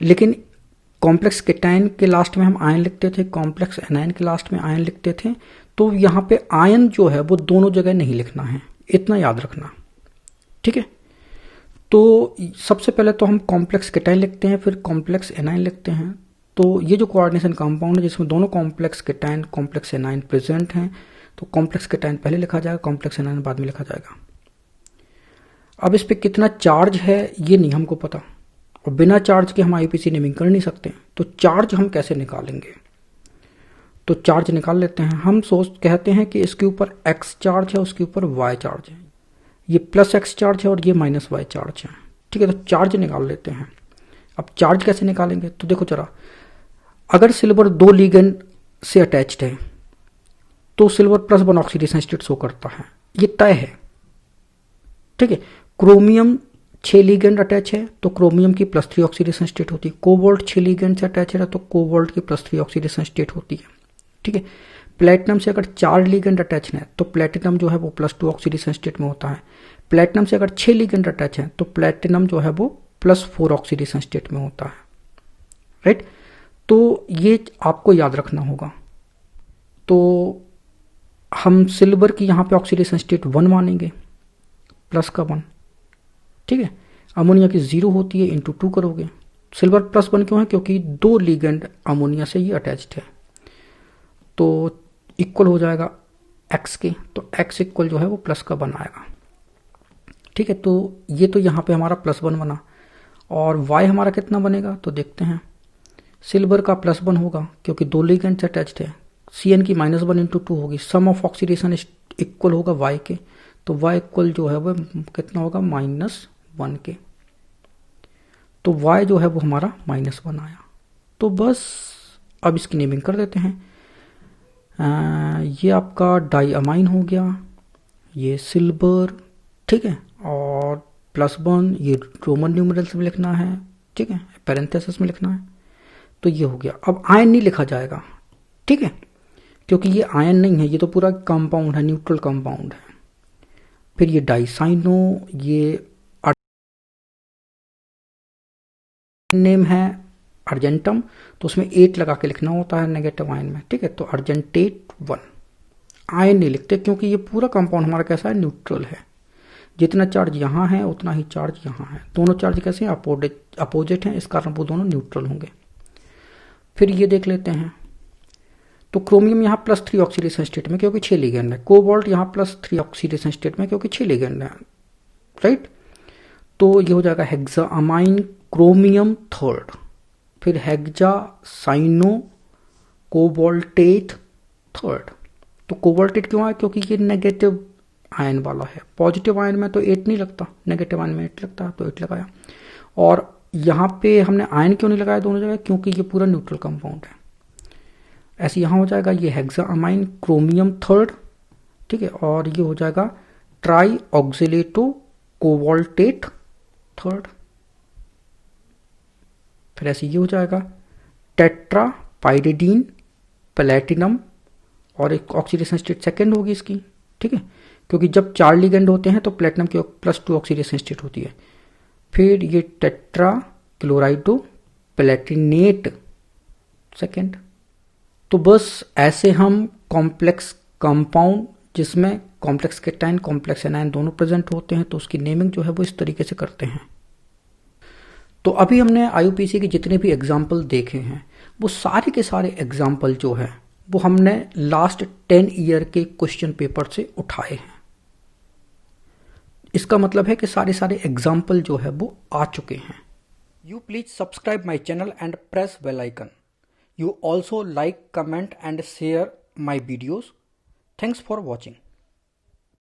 लेकिन कॉम्प्लेक्स केटायन के लास्ट में हम आयन लिखते थे, कॉम्प्लेक्स एनायन के लास्ट में आयन लिखते थे, तो यहां पे आयन जो है वो दोनों जगह नहीं लिखना है, इतना याद रखना, ठीक है। तो सबसे पहले तो हम कॉम्प्लेक्स केटायन लिखते हैं, फिर कॉम्प्लेक्स एनायन लिखते हैं। तो ये जो कोऑर्डिनेशन कंपाउंड है जिसमें दोनों complex cation complex anion present हैं, तो कॉम्प्लेक्स केटायन पहले लिखा जाएगा, कॉम्प्लेक्स एनायन बाद में लिखा जाएगा। अब इस पे कितना चार्ज है ये नहीं हमको पता, और बिना चार्ज के हम आईपीसी नेमिंग कर नहीं सकते, तो चार्ज हम कैसे निकालेंगे। तो चार्ज निकाल लेते हैं। हम कहते हैं कि इसके ऊपर x चार्ज है, उसके ऊपर y चार्ज है, ये प्लस x चार्ज है और ये माइनस y चार्ज है, ठीक है। तो चार्ज निकाल लेते हैं। अब चार्ज कैसे निकालेंगे, तो देखो जरा, अगर सिल्वर 2 लिगेंड से अटैच्ड है तो सिल्वर +1 ऑक्सीडेशन स्टेट शो करता है, ये तय है, ठीक है। क्रोमियम 6 लिगेंड अटैच है तो क्रोमियम की +3 ऑक्सीडेशन स्टेट होती है। कोबाल्ट 6 लिगेंड से अटैच है तो कोबाल्ट की +3 ऑक्सीडेशन स्टेट होती है, ठीक है। प्लेटिनम से अगर 4 लिगेंड अटैच है तो प्लेटिनम जो है वो +2 ऑक्सीडेशन स्टेट में होता है। प्लेटिनम से अगर 6 लिगेंड अटैच है तो प्लेटिनम जो है वो +4 ऑक्सीडेशन स्टेट में होता है, राइट। तो ये आपको याद रखना होगा। तो हम सिल्वर की यहाँ पे ऑक्सीडेशन स्टेट 1 मानेंगे, प्लस का 1, ठीक है। अमोनिया की 0 होती है, इंटू 2 करोगे। सिल्वर +1 क्यों है? क्योंकि 2 लिगेंड अमोनिया से ये अटैच्ड है, तो इक्वल हो जाएगा x के, तो x इक्वल जो है वो प्लस का 1 आएगा, ठीक है। तो ये तो यहाँ पे हमारा +1 बना, और y हमारा कितना बनेगा तो देखते हैं। सिल्वर का +1 होगा क्योंकि 2 लिगेंड से अटैच्ड है, Cn की -1 इंटू 2 होगी, सम ऑफ ऑक्सीडेशन इक्वल होगा y के, तो y इक्वल जो है वो कितना होगा -1 के, तो y जो है वो हमारा -1 आया। तो बस अब इसकी नेमिंग कर देते हैं। ये आपका डाईअमाइन हो गया, ये सिल्वर, ठीक है, और +1 ये रोमन न्यूमरल्स में लिखना है, ठीक है, पैरेंथेसिस में लिखना है, तो ये हो गया। अब आयन नहीं लिखा जाएगा, ठीक है, क्योंकि ये आयन नहीं है, ये तो पूरा कंपाउंड है, न्यूट्रल कंपाउंड है। फिर ये डाइसाइनो, ये नेम है अर्जेंटम, तो उसमें 8 लगा के लिखना होता है नेगेटिव आयन में, ठीक है। तो अर्जेंटेट 1 आयन नहीं लिखते क्योंकि ये पूरा कंपाउंड हमारा कैसा है, न्यूट्रल है। जितना चार्ज यहाँ है उतना ही चार्ज यहाँ है, दोनों चार्ज कैसे हैं, अपोजिट हैं, इस कारण वो दोनों न्यूट्रल होंगे। फिर ये देख लेते हैं, तो क्रोमियम यहाँ +3 ऑक्सीडेशन स्टेट में क्योंकि 6 लिगेंड है, कोबाल्ट यहाँ +3 ऑक्सीडेशन स्टेट में क्योंकि 6 लिगेंड है, राइट। तो ये हो जाएगा हेक्सामाइन क्रोमियम 3rd, फिर हेक्सासाइनो कोबाल्टेट 3rd। तो कोबाल्टेट क्यों है? क्योंकि ये नेगेटिव आयन वाला है, पॉजिटिव आयन में तो 8 नहीं लगता, नेगेटिव आयन में 8 लगता है, तो 8 लगाया। और यहाँ पे हमने आयन क्यों नहीं लगाया दोनों जगह? क्योंकि ये पूरा न्यूट्रल कंपाउंड है। ऐसे यहाँ हो जाएगा ये हेक्सामाइन क्रोमियम 3rd, ठीक है, और ये हो जाएगा ट्राई ऑक्सीलेटो कोबाल्टेट 3rd। फिर ऐसे ये हो जाएगा टेट्रा पाइरिडीन प्लेटिनम, और एक ऑक्सीडेशन स्टेट सेकेंड होगी इसकी, ठीक है, क्योंकि जब 4 लिगेंड होते हैं तो प्लेटिनम की +2 ऑक्सीडेशन स्टेट होती है। फिर ये टेट्रा क्लोराइडो प्लेटिनेट सेकेंड। तो बस ऐसे हम कॉम्प्लेक्स कंपाउंड जिसमें कॉम्प्लेक्स केटाइन कॉम्प्लेक्स एनायन दोनों प्रेजेंट होते हैं, तो उसकी नेमिंग जो है वो इस तरीके से करते हैं। तो अभी हमने IUPAC के जितने भी एग्जाम्पल देखे हैं वो सारे के सारे एग्जाम्पल जो है वो हमने लास्ट 10 ईयर के क्वेश्चन पेपर से उठाए हैं। इसका मतलब है कि सारे एग्जाम्पल जो है वो आ चुके हैं। You please subscribe my channel and press bell icon. You also like, comment and share my videos. Thanks for watching.